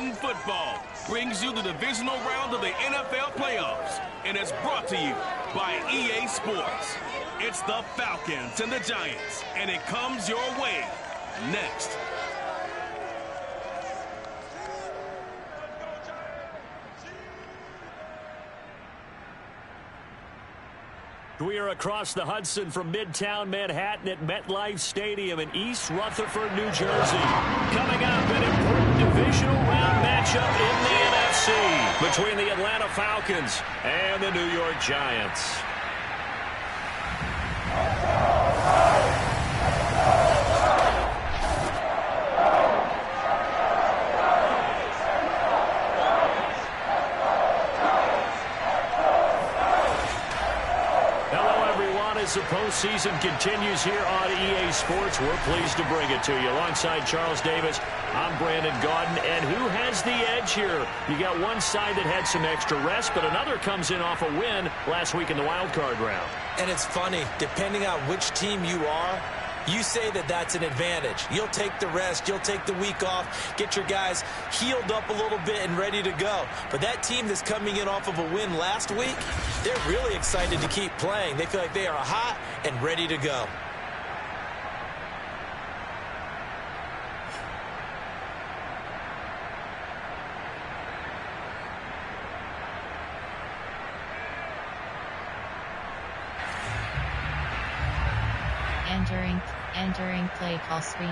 Madden Football brings you the divisional round of the NFL playoffs, and it's brought to you by EA Sports. It's the Falcons and the Giants, and it comes your way next. We are across the Hudson from Midtown Manhattan at MetLife Stadium in East Rutherford, New Jersey. Coming up, an important divisional round matchup in the NFC between the Atlanta Falcons and the New York Giants. As the postseason continues here on EA Sports, we're pleased to bring it to you. Alongside Charles Davis, I'm Brandon Gaudin. And who has the edge here? You got one side that had some extra rest, but another comes in off a win last week in the wild card round. And it's funny, depending on which team you are, you say that that's an advantage. You'll take the rest. You'll take the week off. Get your guys healed up a little bit and ready to go. But that team that's coming in off of a win last week, they're really excited to keep playing. They feel like they are hot and ready to go. Entering play call screen.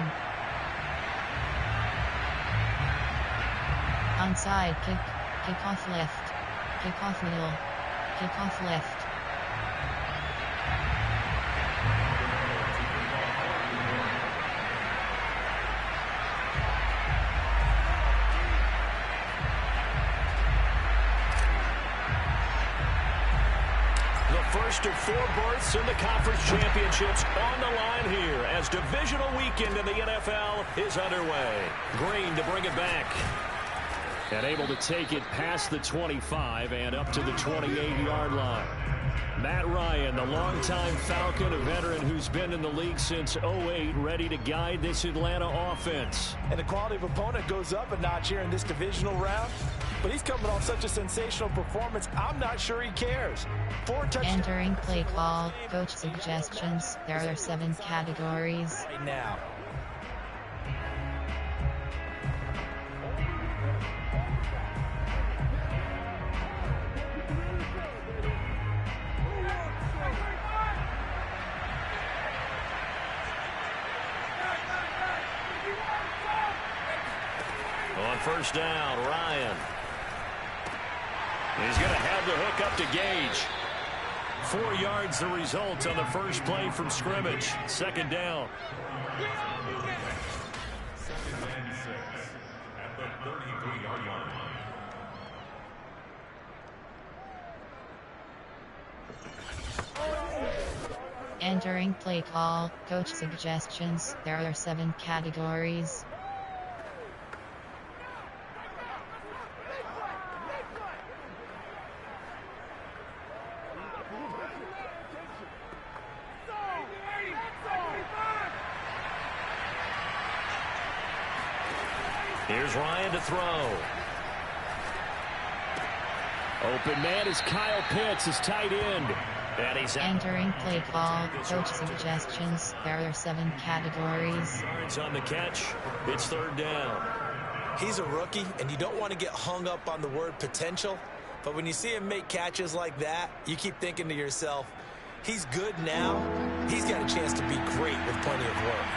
Onside kick. Kickoff left. Kickoff middle. Kickoff left. First of four berths in the conference championships on the line here as divisional weekend in the NFL is underway. Green to bring it back. And able to take it past the 25 and up to the 28-yard line. Matt Ryan, the longtime Falcon, a veteran who's been in the league since '08, ready to guide this Atlanta offense. And the quality of opponent goes up a notch here in this divisional round. But he's coming off such a sensational performance, I'm not sure he cares. 4 touchdowns. Entering play call, coach suggestions. There are 7 categories. Right now. On first down, Ryan. He's going to have the hook up to Gage. 4 yards the result on the first play from scrimmage. Second down. At the 33-yard line. Entering play call, coach suggestions. There are 7 categories. Here's Ryan to throw. Open man is Kyle Pitts, his tight end. And he's entering play call, coach suggestions. There are 7 categories. Yards on the catch. It's third down. He's a rookie, and you don't want to get hung up on the word potential. But when you see him make catches like that, you keep thinking to yourself, he's good now. He's got a chance to be great with plenty of work.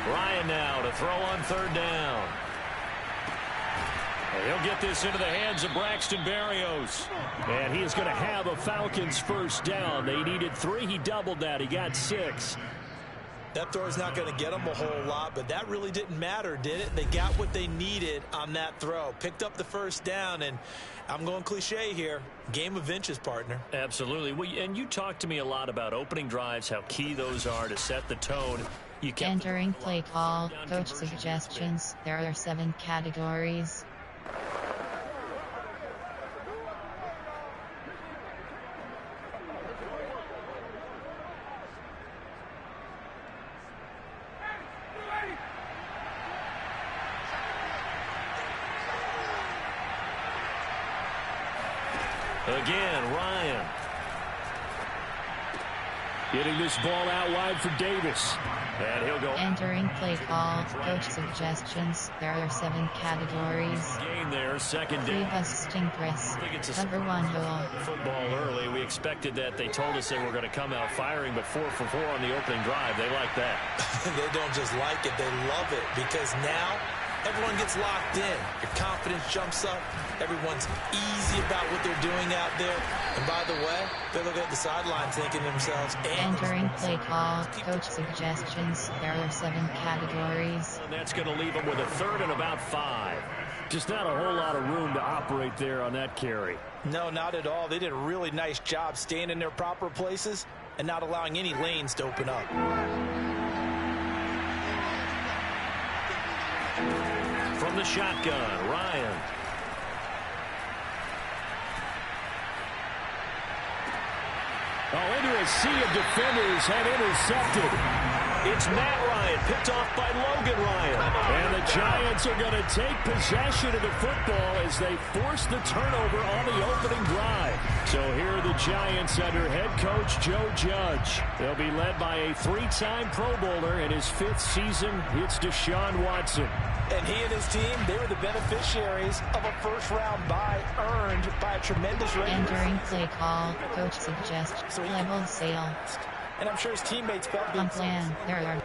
Ryan now to throw on third down. He'll get this into the hands of Braxton Berrios. And he is going to have a Falcons first down. They needed 3. He doubled that. He got 6. That throw is not going to get them a whole lot, but that really didn't matter, did it? They got what they needed on that throw. Picked up the first down, and I'm going cliche here. Game of inches, partner. Absolutely. Well, and you talked to me a lot about opening drives, how key those are to set the tone. You kept entering play call, coach suggestions. There are 7 categories. Again, Ryan. Getting this ball out wide for Davis. And he'll go. Entering play call. Coach suggestions. There are 7 categories. Gain there, second 3 down. busting press. Number 1 hole. Football early. We expected that. They told us they were going to come out firing, but 4 for 4 on the opening drive. They like that. They don't just like it, they love it, because now everyone gets locked in. Your confidence jumps up. Everyone's easy about what they're doing out there. And by the way, they're looking at the sideline thinking to themselves, Entering play call. Coach suggestions. There are 7 categories. And that's going to leave them with a third and about 5. Just not a whole lot of room to operate there on that carry. No, not at all. They did a really nice job staying in their proper places and not allowing any lanes to open up. From the shotgun, Ryan. Into a sea of defenders and intercepted. It's Matt Ryan, picked off by Logan Ryan. And the Giants are going to take possession of the football as they force the turnover on the opening drive. So here are the Giants under head coach Joe Judge. They'll be led by a 3-time Pro Bowler in his 5th season. It's Deshaun Watson. And he and his team, they were the beneficiaries of a first-round bye earned by a tremendous rate. Entering play call. Coach suggests level sale. And I'm sure his teammates felt On plan, there are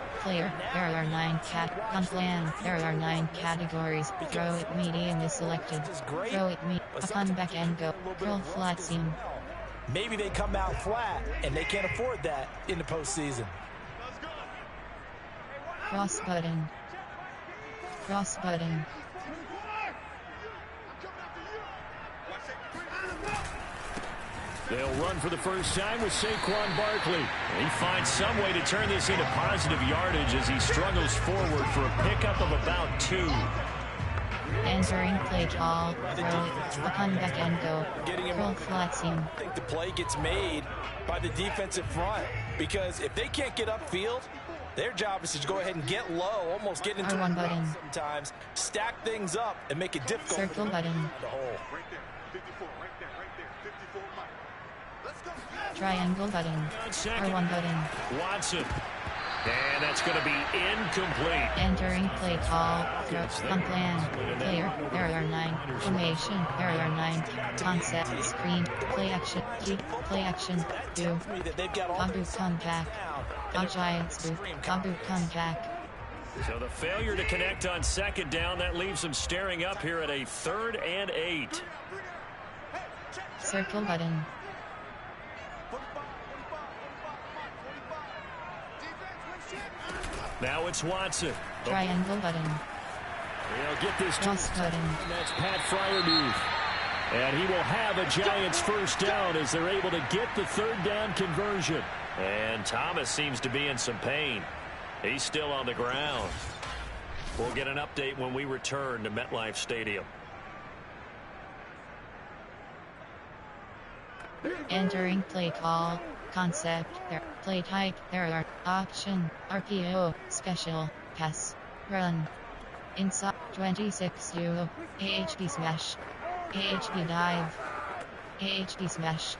9 categories. Throw it medium is selected. Throw it upon back and go. Curl flat seam. Maybe they come out flat, and they can't afford that in the postseason. Cross button. Cross button. They'll run for the first time with Saquon Barkley. He finds some way to turn this into positive yardage as he struggles forward for a pickup of about 2. Entering play call. Throw it upon back and go. Curl flat seam. I think the play gets made by the defensive front, because if they can't get upfield, their job is to go ahead and get low, almost get into R1 button. sometimes, stack things up, and make it difficult. Circle button. The hole. Triangle button. R1 button. Watson. And that's going to be incomplete. Entering play call. Throw on plan. Player. There are 9. Formation. There are 9. Concept. Screen. Play action. Keep. Play action. Do. Abu come back. Our Giants do. Abu come back. So the failure to connect on second down, that leaves them staring up here at a 3rd and 8. Circle button. Now it's Watson. Triangle button. They'll get this Cross button. and that's Pat Fryermuth. And he will have a Giants first down as they're able to get the 3rd down conversion. And Thomas seems to be in some pain. He's still on the ground. We'll get an update when we return to MetLife Stadium. Entering play call. Concept. There. Play type. There are option. RPO. Special. Pass. Run. Inside. 26 U. AHP smash. AHP dive. AHP smash.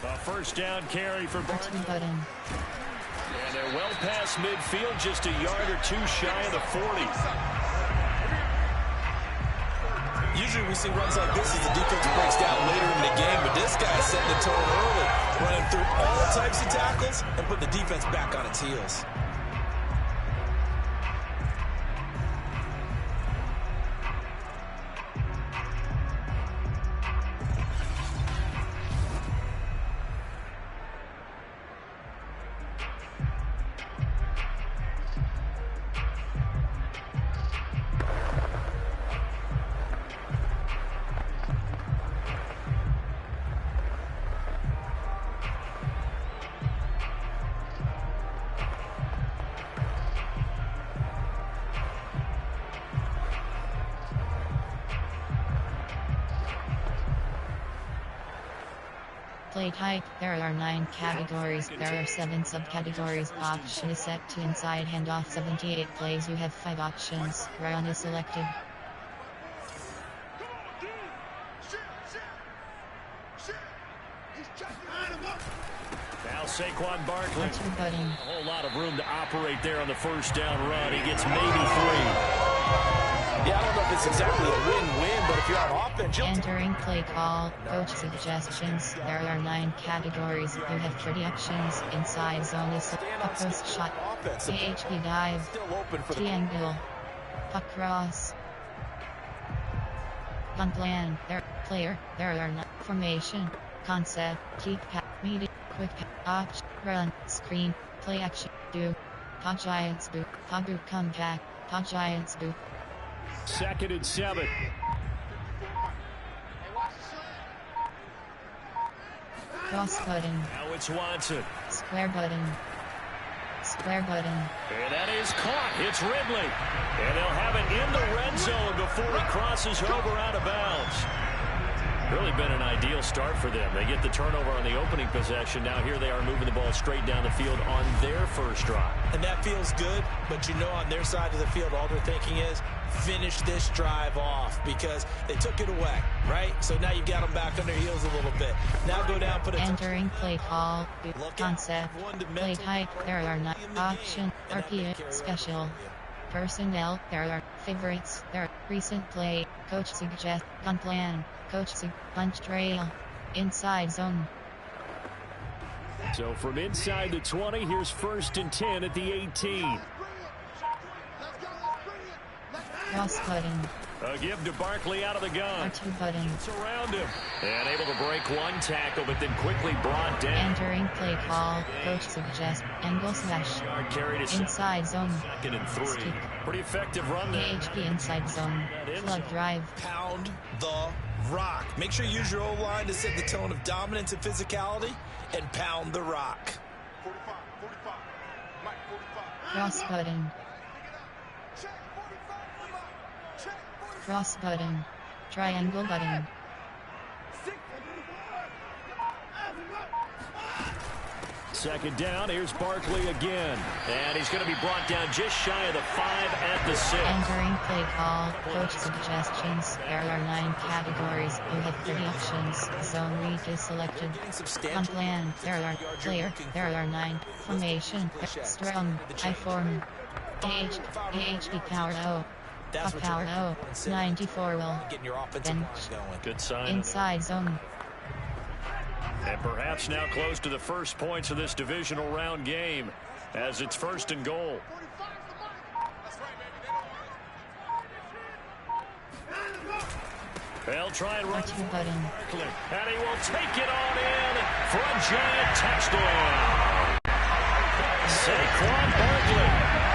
A first down carry for Barkley. Button. And they're well past midfield, just a yard or 2 shy of the 40. usually we see runs like this as the defense breaks down later in the game, but this guy's setting the tone early, running through all types of tackles and putting the defense back on its heels. Play type. There are 9 categories. There are 7 subcategories. Option is set to inside handoff. 78 plays. You have 5 options. Round is selected. Now Saquon Barkley. Button. A whole lot of room to operate there on the first down run. He gets maybe 3. Yeah, I don't know if it's exactly a win-win, but if you're on offense, you'll Entering play call. Coach suggestions. There are 9 categories. You have 30 options. Inside zone is a post shot. AHP dive. Triangle. Puck cross. Punt plan. Player. There are 9. Formation. Concept. Keep pass. Media. Quick pass. Option. Run. Screen. Play action. Do. Pod Giants boot. Pod boot come back. Pod Giants boot. 2nd and 7. Cross button. Now it's Watson. Square button. Square button. And that is caught. It's Ridley. And they'll have it in the red zone before it crosses over out of bounds. Really been an ideal start for them. They get the turnover on the opening possession. Now here they are moving the ball straight down the field on their first drive. And that feels good, but you know on their side of the field, all they're thinking is finish this drive off because they took it away, right? So now you've got them back on their heels a little bit. Now go down, put it. Entering play call. Concept. Play type. There are 9 option. RPA. Special. Personnel. There are favorites. There are recent play. Coach suggest. Punt plan. Coach punch trail. Inside zone. So from inside the 20, here's 1st and 10 at the 18. Cross button. A give to Barkley out of the gun. R2 button. It's around him. And able to break one tackle, but then quickly brought down. Entering play call. Coach suggests. Angle slash. Carried a inside zone. 2nd and 3. Stick. Pretty effective run there. AHP inside zone. Flood drive. Pound the rock. Make sure you use your O-line to set the tone of dominance and physicality and pound the rock. Cross button. Cross button. Triangle button. Second down, here's Barkley again. And he's going to be brought down just shy of the 5 at the 6. Entering play call. Coach suggestions. There are 9 categories. You have 30 options. Zone read is selected. On plan. There are player. There are 9. Formation. Strong. I form. AHP power O. Power O. 94 will. Bench. Good sign. Inside zone. And perhaps now close to the first points of this divisional round game as it's 1st and goal. They'll try and run. And he will take it on in for a giant touchdown. Saquon Barkley,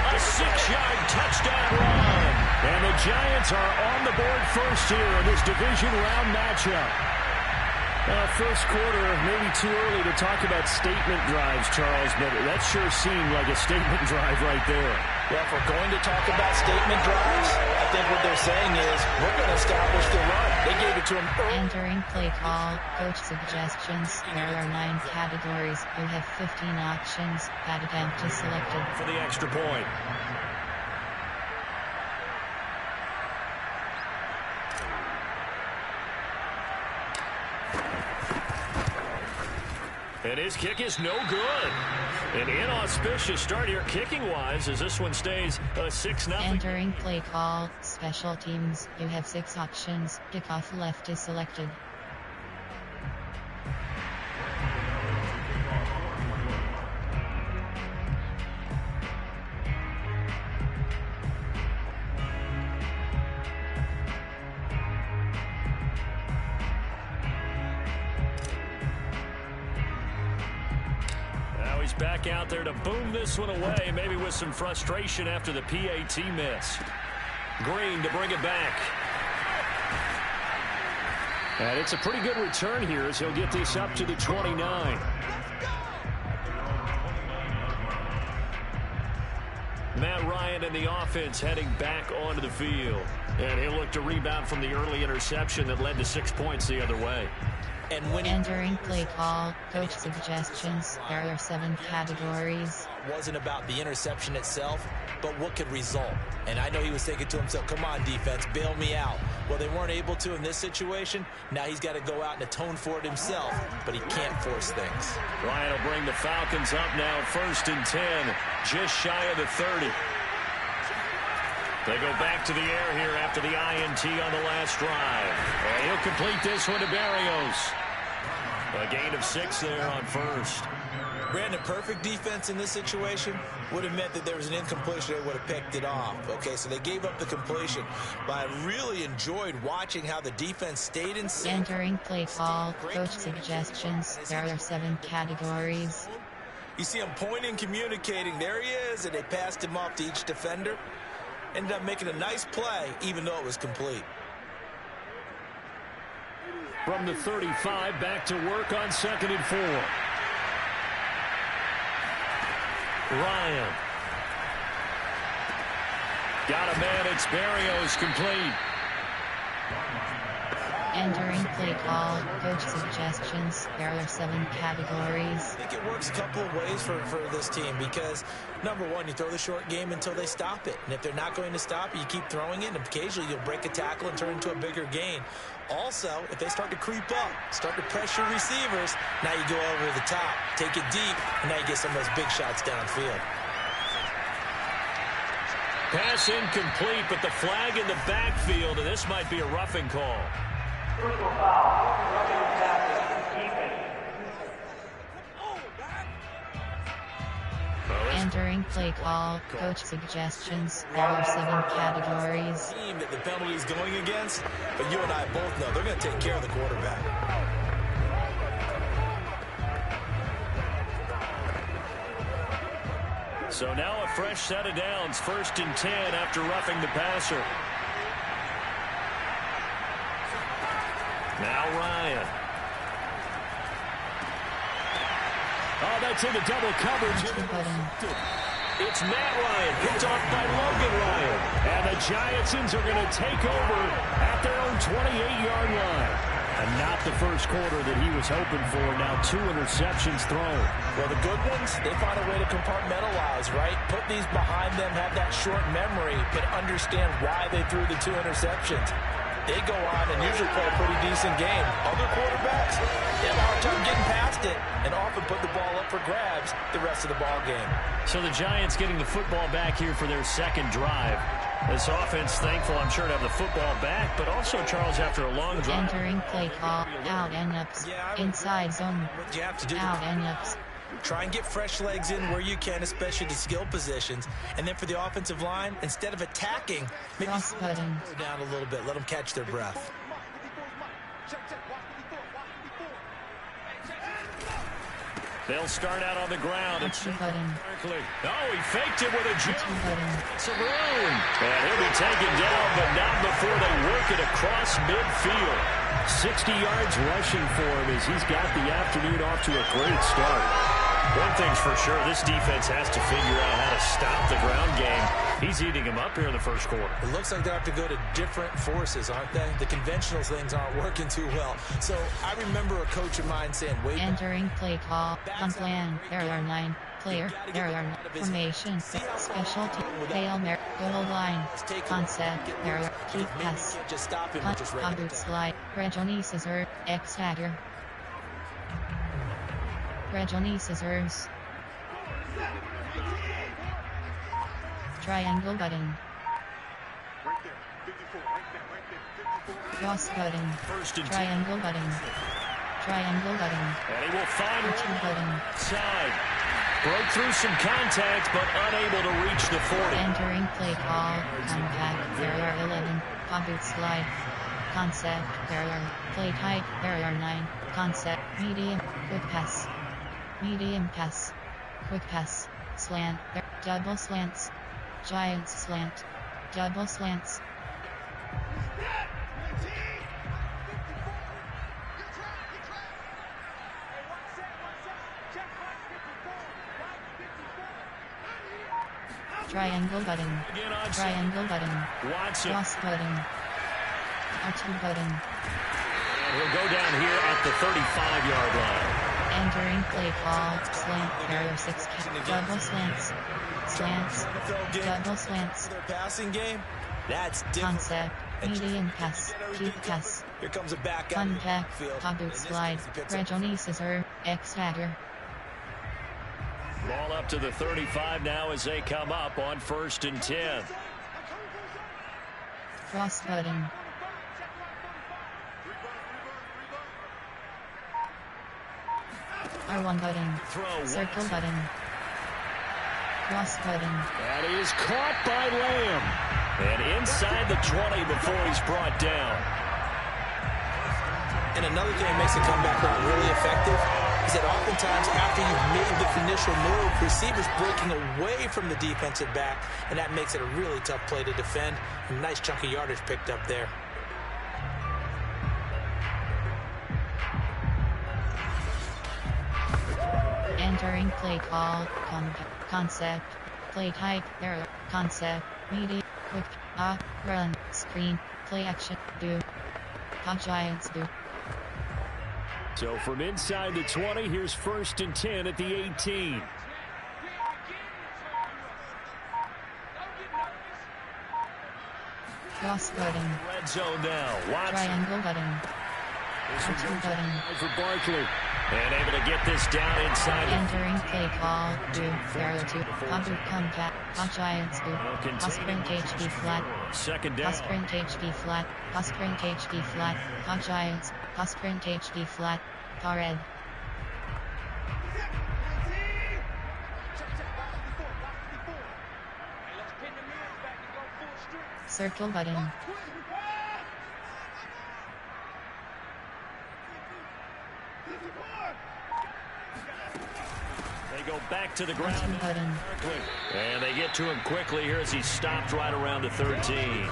a 6-yard touchdown run. And the Giants are on the board first here in this division round matchup. First quarter, maybe too early to talk about statement drives, Charles, but that sure seemed like a statement drive right there. Well, if we're going to talk about statement drives, I think what they're saying is we're going to establish the run. They gave it to him early. Entering play call. Coach suggestions. There are 9 categories. You have 15 options. That attempt is selected. For the extra point. And his kick is no good. An inauspicious start here kicking-wise as this one stays 6-0. Entering play call. Special teams. You have 6 options. Kickoff left is selected. Back out there to boom this one away, maybe with some frustration after the PAT miss. Green to bring it back. And it's a pretty good return here as he'll get this up to the 29. Matt Ryan and the offense heading back onto the field. And he'll look to rebound from the early interception that led to 6 points the other way. And when entering play call, coach suggestions, there are 7 categories. Wasn't about the interception itself, but what could result. And I know he was thinking to himself, come on, defense, bail me out. Well, they weren't able to in this situation. Now he's got to go out and atone for it himself, but he can't force things. Ryan will bring the Falcons up now, 1st and 10, just shy of the 30. They go back to the air here after the INT on the last drive. And he'll complete this one to Berrios. A gain of 6 there on 1st. Brandon, perfect defense in this situation would have meant that there was an incompletion. They would have picked it off. Okay, so they gave up the completion. But I really enjoyed watching how the defense stayed in sync. Entering play call, coach suggestions, there are 7 categories. You see him pointing, communicating. There he is, and they passed him off to each defender. Ended up making a nice play, even though it was complete. From the 35, back to work on 2nd and 4. Ryan. Got a man, it's Berrios, complete. Entering play call, coach suggestions, there are 7 categories. I think it works a couple of ways for this team because, number one, you throw the short game until they stop it. And if they're not going to stop it, you keep throwing it, and occasionally you'll break a tackle and turn into a bigger gain. Also, if they start to creep up, start to pressure receivers, now you go over the top, take it deep, and now you get some of those big shots downfield. Pass incomplete, but the flag in the backfield, and this might be a roughing call. Entering play call, coach suggestions, there are 7 categories. Team that the penalty is going against, but you and I both know they're going to take care of the quarterback. So now a fresh set of downs, 1st and 10 after roughing the passer. Now Ryan. Oh, that's in the double coverage. It's Matt Ryan, picked off by Logan Ryan. And the Giantsons are going to take over at their own 28-yard line. And not the first quarter that he was hoping for. Now 2 interceptions thrown. Well, the good ones, they find a way to compartmentalize, right? Put these behind them, have that short memory, but understand why they threw the 2 interceptions. They go on and usually play a pretty decent game. Other quarterbacks, they have a hard time getting past it and often put the ball up for grabs the rest of the ball game. So the Giants getting the football back here for their 2nd drive. This offense thankful, I'm sure, to have the football back, but also, Charles, after a long drive. Entering play call, out and ups, inside zone, What you have to do out and ups. Try and get fresh legs in where you can, especially the skill positions. And then for the offensive line, instead of attacking, maybe slow down a little bit. Let them catch their breath. They'll start out on the ground. Oh, he faked it with a jump. Saroon. And he'll be taken down, but not before they work it across midfield. 60 yards rushing for him as he's got the afternoon off to a great start. One thing's for sure, this defense has to figure out how to stop the ground game. He's eating him up here in the first quarter. It looks like they have to go to different forces, aren't they? The conventional things aren't working too well. So I remember a coach of mine saying, wait. Entering play call, on plan, there are 9. Player, there are formation, specialty, Hail Mary, goal line, concept, there are key pass, punt, slide, Regoni scissor, X factor, Regoni scissors, triangle button, cross button, triangle button, triangle button, and he will find button, side. Broke through some contact, but unable to reach the 40. Entering play call, contact, there are 11, pocket slide, concept, there are, play type, there are 9, concept, medium, quick pass, quick pass, slant, double slants, Giants slant, double slants. Triangle button, triangle button, cross button, R2 button. And He'll go down here at the 35-yard line. Entering play call, slant, carrier 6, double slants, double slants. Their passing game, that's different. Concept, medium pass, deep pass. Here comes a back out Fun of the pack, backfield. pocket slide, Regoni scissor, X-Factor. Ball up to the 35 now as they come up on 1st and 10. Cross button. R1 button. Circle button. Cross button. And he is caught by Lamb. And inside the 20 before he's brought down. And another thing that makes a comeback run really effective is that oftentimes after you've made the initial move, receivers breaking away from the defensive back, and that makes it a really tough play to defend. A nice chunk of yardage picked up there. Entering play call, concept, play type, error, concept, media, quick, run, screen, play action, do. Giants do. So from inside the 20, here's 1st and 10 at the 18. Cross button. Red zone now. Watson. Triangle button. R2 button. For Barkley. And able to get this down inside. Entering play call, do, arrow 2, Hunter comeback, Giants do, sprint HB flat, 2nd down. sprint HB flat, sprint HB flat, Giants, sprint HB flat, red. Circle button. They go back to the ground. Button. And they get to him quickly here as he stopped right around the 13.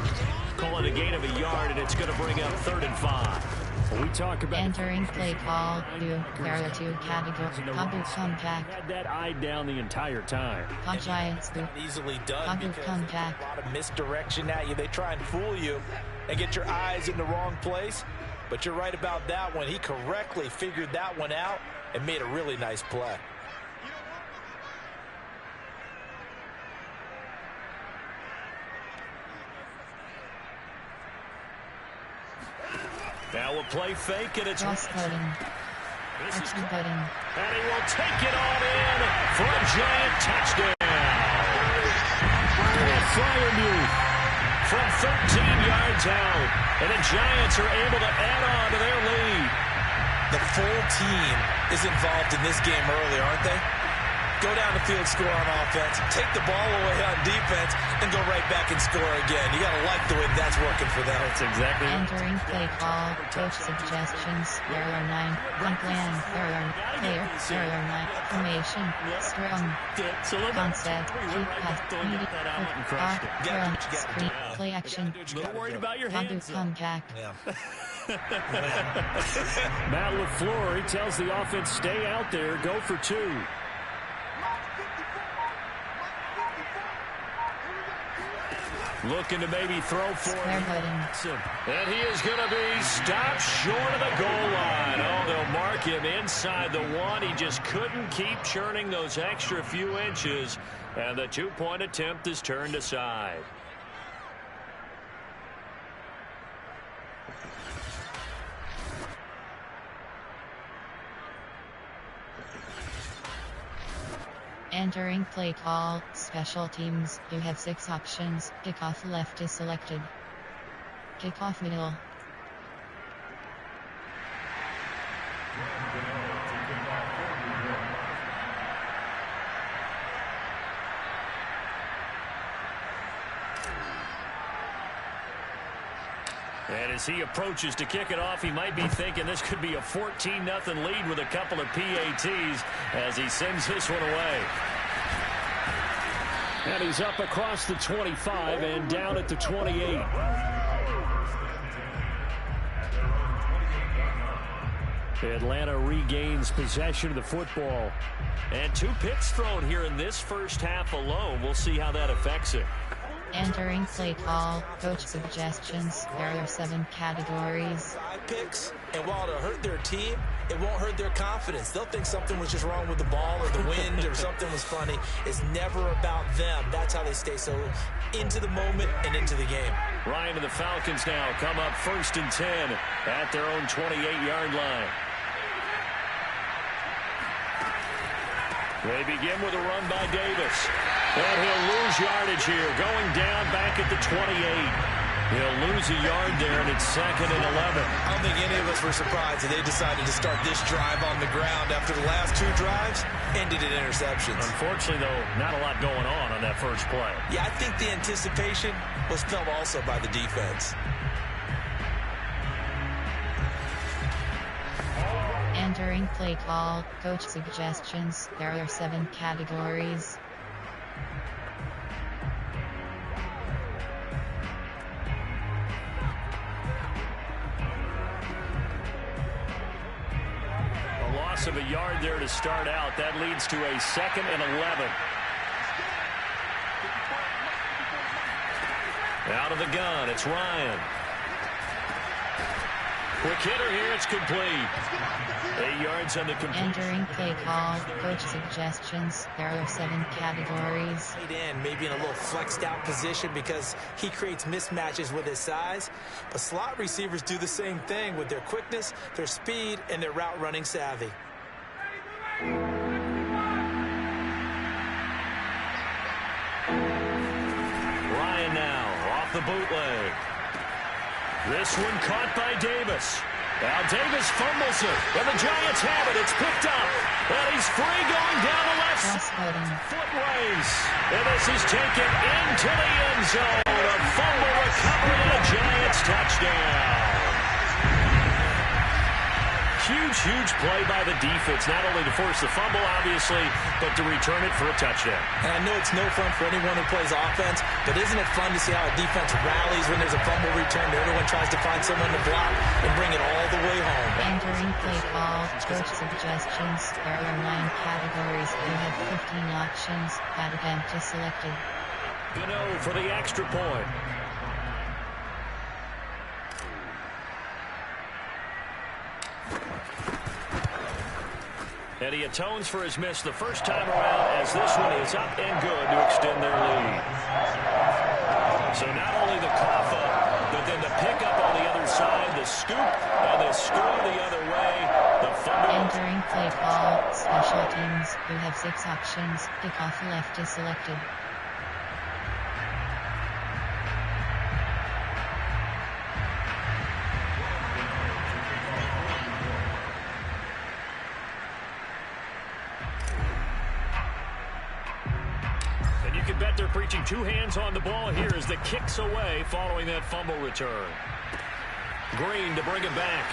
Call it a gain of a yard, and it's going to bring up 3rd and 5. When we talk about entering play call, do, arrow 2 category, Hunter comeback. Had that eye down the entire time. Giants do. Easily done Hunter because comeback. a lot of misdirection at you. They try and fool you and get your eyes in the wrong place. But you're right about that one. He correctly figured that one out and made a really nice play. Now we'll play fake, and it's cross button. R2 button. And he will take it on in for a giant touchdown. Fryermuth from 13 yards out. And the Giants are able to add on to their lead. The full team is involved in this game early, aren't they? Go down the field, score on offense, take the ball away on defense, and go right back and score again. You got to like the way that's working for them. That's exactly right. Entering play call, coach suggestions, error 9, one plan, error, player, error 9, formation, strong, concept, keep pass, media, run, screen, play action, A little worried about your Hunter hands. comeback. Matt LaFleur, he tells the offense, stay out there, go for 2. Looking to maybe throw for him. And he is going to be stopped short of the goal line. Oh, they'll mark him inside the 1. He just couldn't keep churning those extra few inches. And the 2-point attempt is turned aside. Entering play call, special teams, you have 6 options, kickoff left is selected. Kickoff middle. And as he approaches to kick it off, he might be thinking this could be a 14-0 lead with a couple of PATs as he sends this one away. And he's up across the 25 and down at the 28. Atlanta regains possession of the football. And 2 picks thrown here in this first half alone. We'll see how that affects it. Entering play call, coach suggestions. There are 7 categories. 5 picks, and while it'll hurt their team, it won't hurt their confidence. They'll think something was just wrong with the ball or the wind or something was funny. It's never about them. That's how they stay so into the moment and into the game. Ryan and the Falcons now come up 1st and 10 at their own 28-yard line. They begin with a run by Davis. And he'll lose yardage here, going down back at the 28. He'll lose a yard there, and it's 2nd and 11. I don't think any of us were surprised that they decided to start this drive on the ground after the last 2 drives ended in interceptions. Unfortunately, though, not a lot going on that first play. Yeah, I think the anticipation was felt also by the defense. Entering play call, coach suggestions. There are 7 categories. A loss of a yard there to start out. That leads to a 2nd and 11. Out of the gun, it's Ryan. Quick hitter here, it's complete. 8 yards on the complete. Entering play call, coach suggestions. There are 7 categories. Tight end, maybe in a little flexed out position because he creates mismatches with his size. But slot receivers do the same thing with their quickness, their speed, and their route running savvy. Ryan now off the bootleg. This one caught by Davis. Now Davis fumbles it, and the Giants have it. It's picked up, and he's free going down the left foot race. And this is taken into the end zone. A fumble recovery and a Giants touchdown. Huge play by the defense, not only to force the fumble, obviously, but to return it for a touchdown. And I know it's no fun for anyone who plays offense, but isn't it fun to see how a defense rallies when there's a fumble return? Everyone tries to find someone to block and bring it all the way home. Entering play call, coach suggestions. There are 9 categories. You have 15 options. That event is selected. Gano for the extra point. And he atones for his miss the first time around as this one is up and good to extend their lead. So not only the cough up, but then the pickup on the other side, the scoop, and the score the other way. The fumble. Entering play call, special teams. You have 6 options. Kickoff left is selected. Bet they're preaching 2 hands on the ball here as the kick's away following that fumble return. Green to bring it back.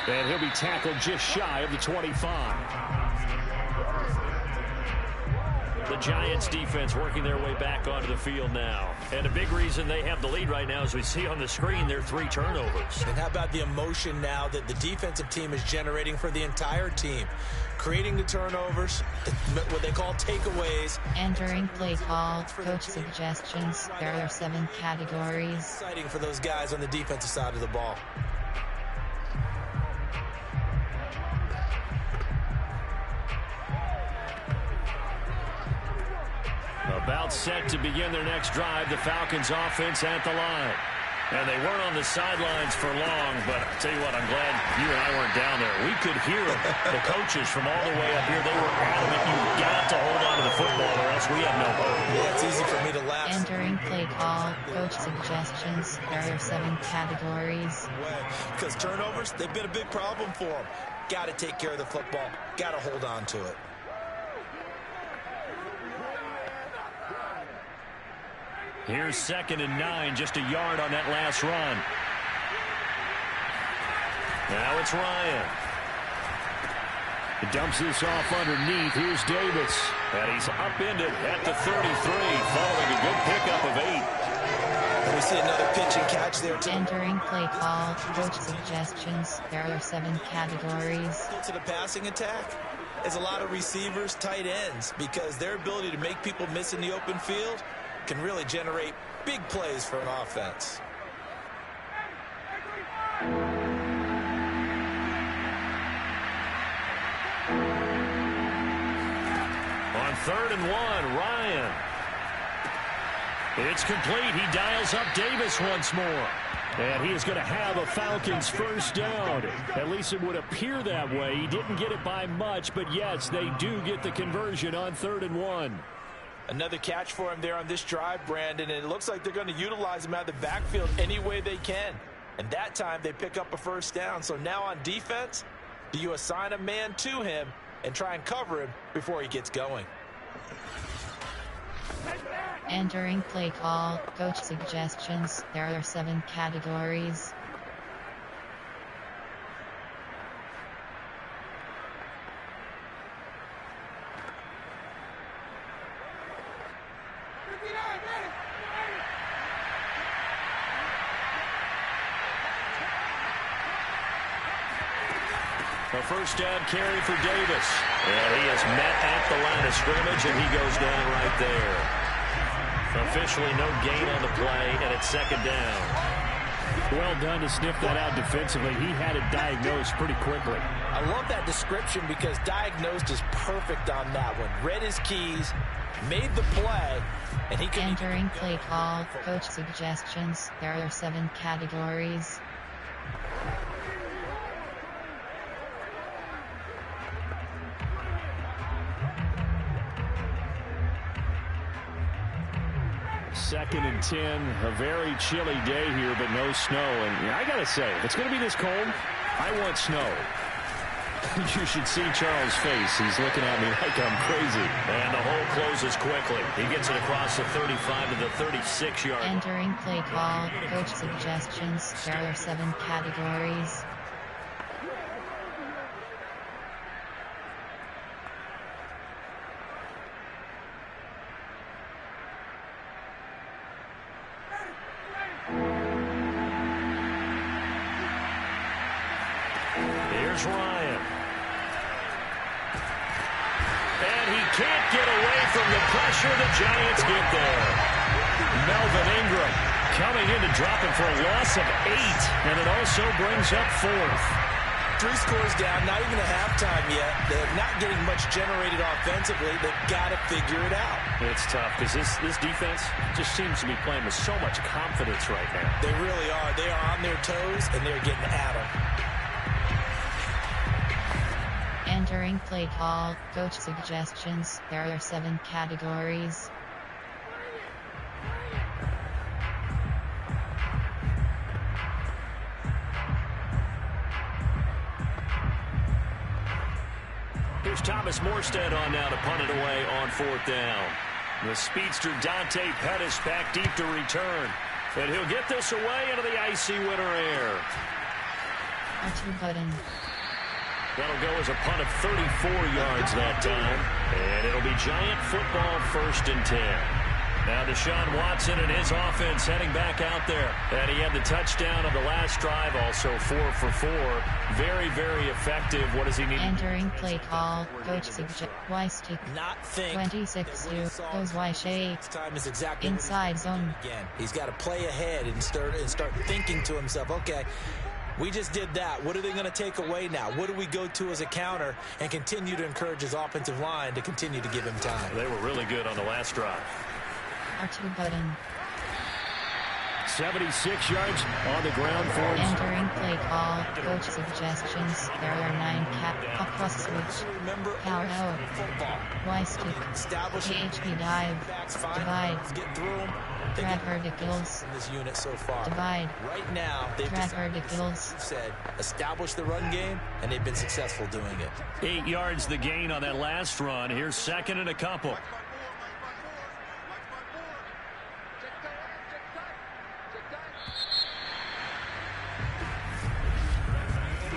And he'll be tackled just shy of the 25. The Giants defense working their way back onto the field now. And a big reason they have the lead right now, as we see on the screen, their 3 turnovers. And how about the emotion now that the defensive team is generating for the entire team? Creating the turnovers, what they call takeaways. Entering play call, coach suggestions. There are 7 categories. Exciting for those guys on the defensive side of the ball. About set to begin their next drive, the Falcons offense at the line. And they weren't on the sidelines for long, but I'll tell you what, I'm glad you and I weren't down there. We could hear the coaches from all the way up here. They were adamant, you've got to hold on to the football or else we have no hope. Yeah, it's easy for me to laugh. Entering play call, coach suggestions. There are 7 categories. Because turnovers, they've been a big problem for them. Got to take care of the football. Got to hold on to it. Here's 2nd and 9, just a yard on that last run. Now it's Ryan. He dumps this off underneath. Here's Davis. And he's upended at the 33, following a good pickup of 8. We see another pitch and catch there, too. Entering play call, coach suggestions. There are 7 categories. To the passing attack, is a lot of receivers, tight ends, because their ability to make people miss in the open field can really generate big plays for an offense. On 3rd and 1, Ryan. It's complete. He dials up Davis once more. And he is going to have a Falcons first down. At least it would appear that way. He didn't get it by much, but yes, they do get the conversion on 3rd and 1. Another catch for him there on this drive, Brandon, and it looks like they're going to utilize him out of the backfield any way they can. And that time they pick up a first down. So now on defense, do you assign a man to him and try and cover him before he gets going? Entering play call, coach suggestions. There are 7 categories. A first down carry for Davis. And he is met at the line of scrimmage, and he goes down right there. Officially no gain on the play, and it's 2nd down. Well done to sniff that out defensively. He had it diagnosed pretty quickly. I love that description because diagnosed is perfect on that one. Read his keys, made the play, and he can... Entering play call, coach suggestions. There are 7 categories. Second and 10, a very chilly day here, but no snow. And I got to say, if it's going to be this cold, I want snow. You should see Charles' face. He's looking at me like I'm crazy. And the hole closes quickly. He gets it across the 35 to the 36-yard line. Entering play call, coach suggestions. There are 7 categories. Here's Ryan. And he can't get away from the pressure. The Giants get there. Melvin Ingram coming in to drop him for a loss of 8. And it also brings up 4th. 3 scores down, not even a halftime yet. They're not getting much generated offensively. They've got to figure it out. It's tough because this defense just seems to be playing with so much confidence right now. They really are. They are on their toes, and they're getting at them. Entering play call, coach suggestions. There are 7 categories. Here's Thomas Morstead on now to punt it away on 4th down. The speedster Dante Pettis back deep to return. And he'll get this away into the icy winter air. R2 button. That'll go as a punt of 34 yards that time. And it'll be Giant football 1st and 10. Now Deshaun Watson and his offense heading back out there. And he had the touchdown on the last drive, also 4 for 4. Very, very effective. What does he need? Entering play call, coach suggest Y stick. Not think 26 you goes Y shape. time is exactly Inside zone. again. He's got to play ahead and start thinking to himself, okay, we just did that. What are they going to take away now? What do we go to as a counter? And continue to encourage his offensive line to continue to give him time. They were really good on the last drive. R2 button. 76 yards on the ground for him. Entering play call, coach suggestions. There are 9 across switch. Power out. Y stick. AHP dive. Divide. Get through him. Drag verticals. In this unit so far. Divide. Right now, they've Drag just verticals. said establish the run game, and they've been successful doing it. 8 yards the gain on that last run. Here's 2nd and a couple.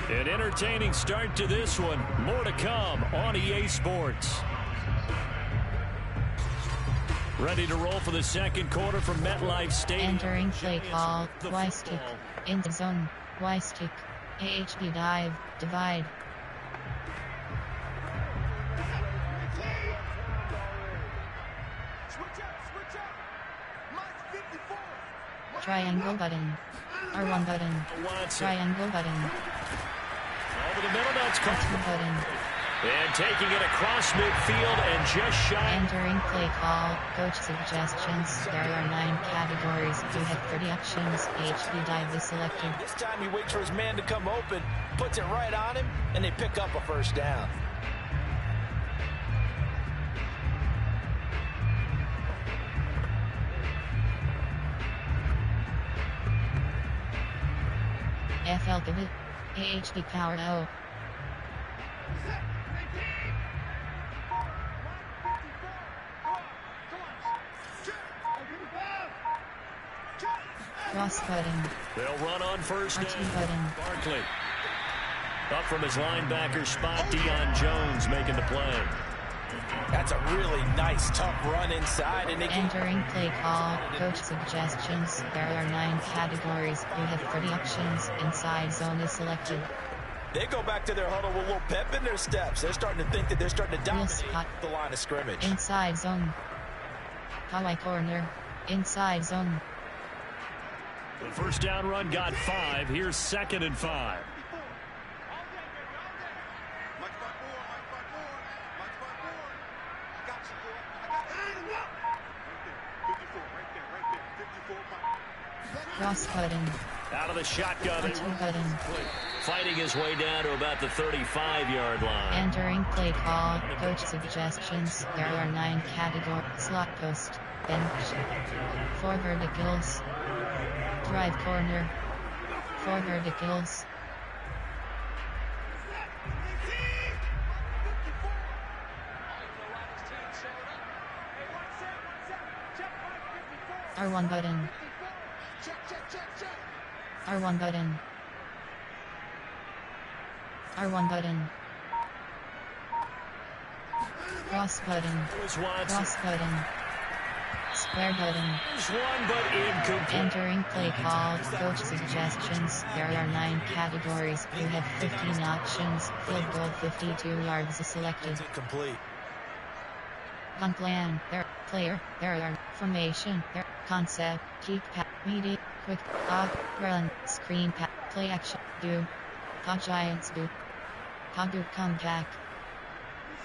An entertaining start to this one. More to come on EA Sports. Ready to roll for the 2nd quarter from MetLife Stadium. Entering play call, Y stick. In the zone, Y stick. AHP dive. Divide. Triangle button. R1 button. Triangle button. Over the middle, that's caught. R2 button. And taking it across midfield and just shy. Entering play call. Coach suggestions. There are 9 categories. You have 30 options. HD dive is selected. This time he waits for his man to come open, puts it right on him, and they pick up a first down. FL give it. AHD power O. Cross button. They'll run on first down. R2 button. Barkley. Up from his linebacker spot, Deion Jones making the play. That's a really nice, tough run inside. And they can... Entering play call. Coach suggestions. There are 9 categories. You have 30 options. Inside zone is selected. They go back to their huddle with a little pep in their steps. They're starting to think that they're starting to dominate spot. the line of scrimmage. Inside zone. Hawaii corner. Inside zone. The first down run got 5. Here's 2nd and 5. Cross button. Out of the shotgun. R2 button. Fighting his way down to about the 35-yard line. Entering play call. Coach suggestions. There are 9 categories. Slot post. Bench. 4 verticals. Drive corner. 4 verticals. R1 button. R1 button. R1 button. Cross button. Cross button. Square button. One but incomplete. Entering play call. Coach suggestions. There are 9 categories. You have 15 options. Field goal 52 yards is selected. Complete. On plan. There. Player. There are. Formation. There. Concept. Keep pat. Media. Quick. Off. Run. Screen pat. Play action. Do. Cog Giants do. Cog do comeback.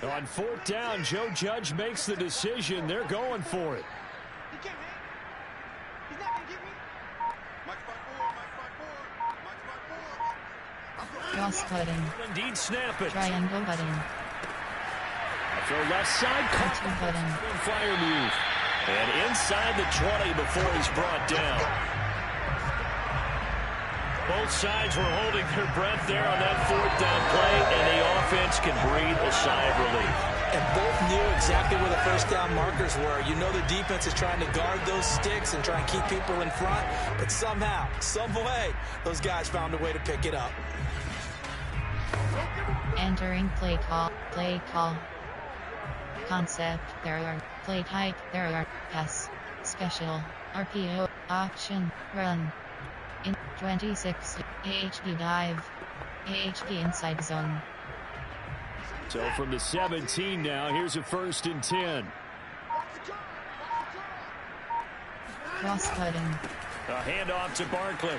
On 4th down, Joe Judge makes the decision. They're going for it. Cross button. Indeed, snap it. Triangle button. Throw left side. R2 button. Fire move. And inside the 20 before he's brought down. Both sides were holding their breath there on that 4th down play, and the offense can breathe a sigh of relief. And both knew exactly where the first down markers were. You know the defense is trying to guard those sticks and try and keep people in front, but somehow, some way, those guys found a way to pick it up. Entering play call. Play call. Concept. There are. Play type. There are. Pass. Special. RPO. Option. Run. In 26. AHD dive. AHD inside zone. So from the 17 now, here's a 1st and 10. Cross button. A handoff to Barkley.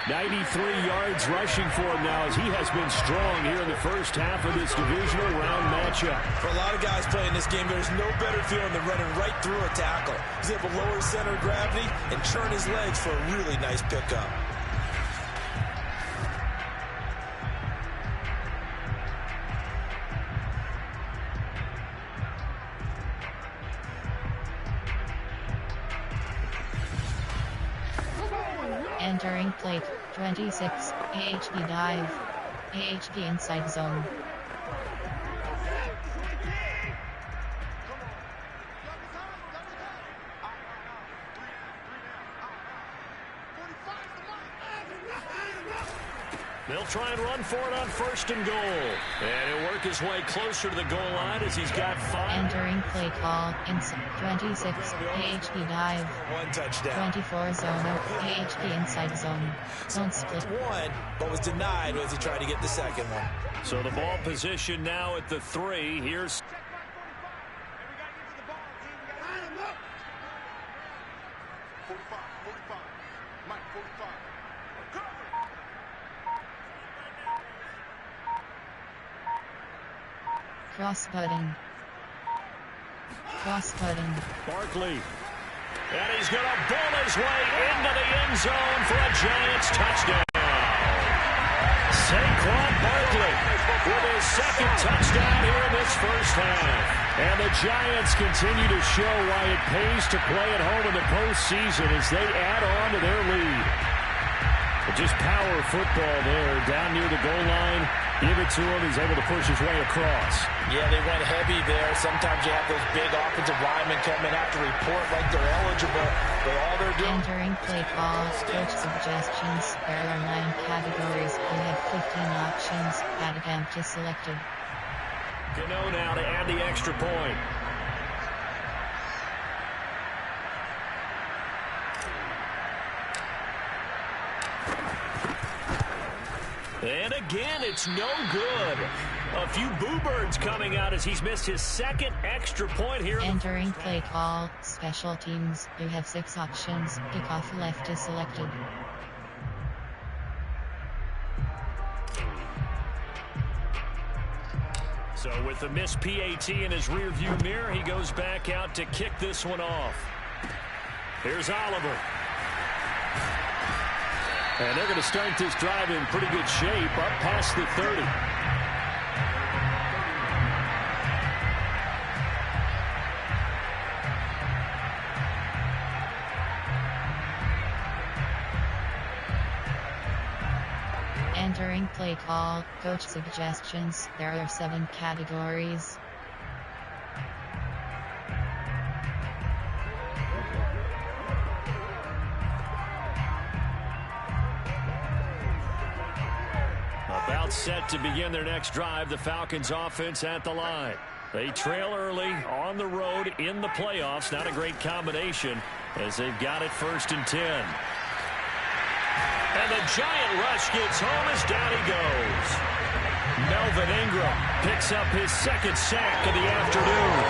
93 yards rushing for him now as he has been strong here in the first half of this divisional round matchup. For a lot of guys playing this game, there's no better feeling than running right through a tackle. He's able to lower his center of gravity and churn his legs for a really nice pickup. Entering plate 26. AHD dive. AHD inside zone. They'll try and run for it on 1st and goal. And he'll work his way closer to the goal line as he's got 5. Entering play call. Inside 26. AHD dive. 1 touchdown. 24 zone. AHD inside zone. Zone split. One, but was denied as he tried to get the second one. So the ball position now at the 3. Here's Cross button. Cross button. Barkley. And he's going to bull his way into the end zone for a Giants touchdown. Saquon Barkley with his second touchdown here in this first half. And the Giants continue to show why it pays to play at home in the postseason as they add on to their lead. But just power football there, down near the goal line. Give it to him. He's able to push his way across. Yeah, they went heavy there. Sometimes you have those big offensive linemen come in have to report like they're eligible, but all they're doing... Entering play calls, coach suggestions. There are 9 categories. You have 15 options. Add empty selected. Gano now to add the extra point. And again, it's no good. A few boo birds coming out as he's missed his second extra point here. Entering play call, special teams. You have 6 options. Kickoff left is selected. So with the missed PAT in his rearview mirror, he goes back out to kick this one off. Here's Oliver. And they're going to start this drive in pretty good shape, up past the 30. Entering play call, coach suggestions. There are 7 categories. About set to begin their next drive, the Falcons offense at the line. They trail early on the road in the playoffs. Not a great combination as they've got it 1st and 10. And the giant rush gets home as down he goes. Melvin Ingram picks up his 2nd sack of the afternoon.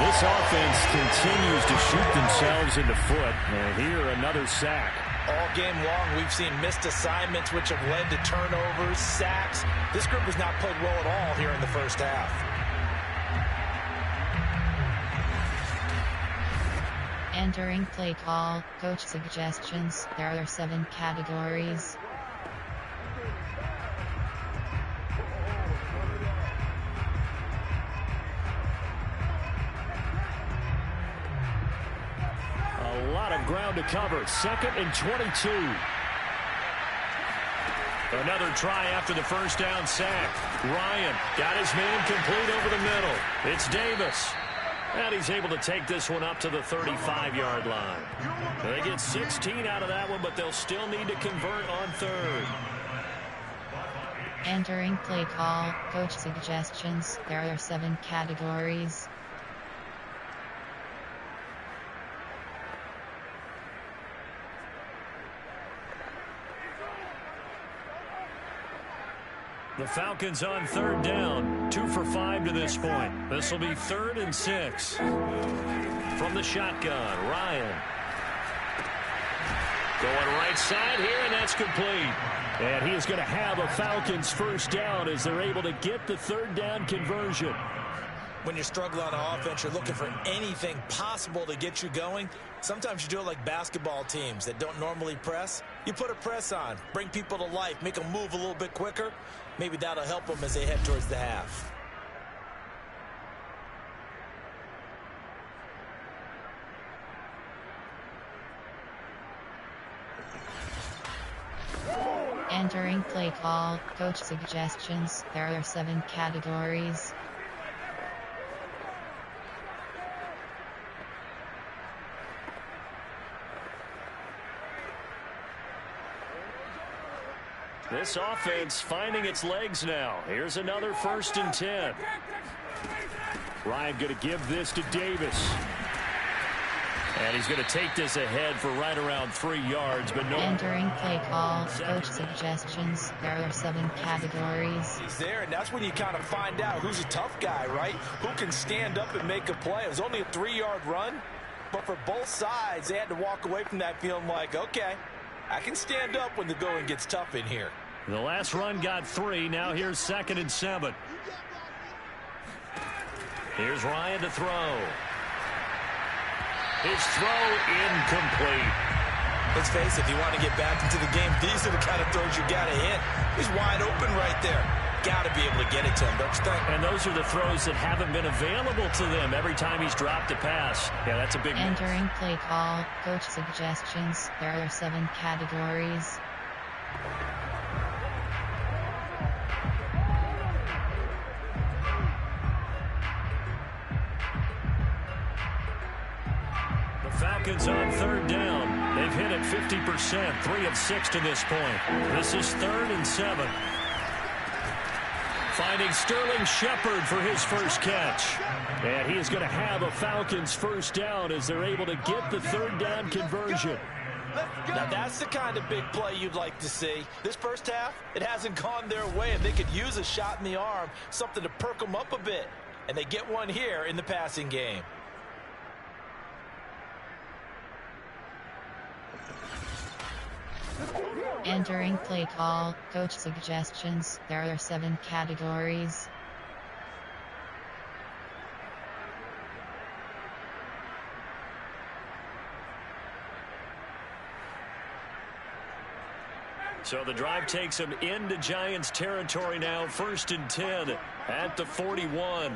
This offense continues to shoot themselves in the foot. And here, another sack. All game long, we've seen missed assignments, which have led to turnovers, sacks. This group has not played well at all here in the first half. Entering play call, coach suggestions. There are 7 categories. A lot of ground to cover. 2nd and 22. Another try after the first down sack. Ryan got his man complete over the middle. It's Davis. And he's able to take this one up to the 35-yard line. They get 16 out of that one, but they'll still need to convert on 3rd. Entering play call, coach suggestions. There are 7 categories. The Falcons on 3rd down, 2 for 5 to this point. This will be 3rd and 6. From the shotgun, Ryan. Going right side here, and that's complete. And he is going to have a Falcons 1st down as they're able to get the 3rd down conversion. When you're struggling on offense, you're looking for anything possible to get you going. Sometimes you do it like basketball teams that don't normally press. You put a press on, bring people to life, make them move a little bit quicker. Maybe that'll help them as they head towards the half. Entering play call, coach suggestions. There are 7 categories. This offense finding its legs now. Here's another 1st and 10. Ryan going to give this to Davis. And he's going to take this ahead for right around 3 yards, but no. Entering play call, coach suggestions. There are 7 categories. He's there, and that's when you kind of find out who's a tough guy, right? Who can stand up and make a play. It was only a 3-yard run, but for both sides, they had to walk away from that feeling like, okay, I can stand up when the going gets tough in here. The last run got 3. Now here's 2nd and 7. Here's Ryan to throw. His throw incomplete. Let's face it, if you want to get back into the game, these are the kind of throws you got to hit. He's wide open right there. Got to be able to get it to him, don't you think? And those are the throws that haven't been available to them every time he's dropped a pass. Yeah, that's a big one. Entering play call, coach suggestions. There are 7 categories. Falcons on 3rd down. They've hit it 50%, 3 of 6 to this point. This is 3rd and 7. Finding Sterling Shepard for his first catch. And he is going to have a Falcons first down as they're able to get the 3rd down conversion. Now that's the kind of big play you'd like to see. This first half, it hasn't gone their way, and they could use a shot in the arm, something to perk them up a bit. And they get one here in the passing game. Entering play call, coach suggestions. There are 7 categories. So the drive takes them into Giants territory now. 1st and 10 at the 41.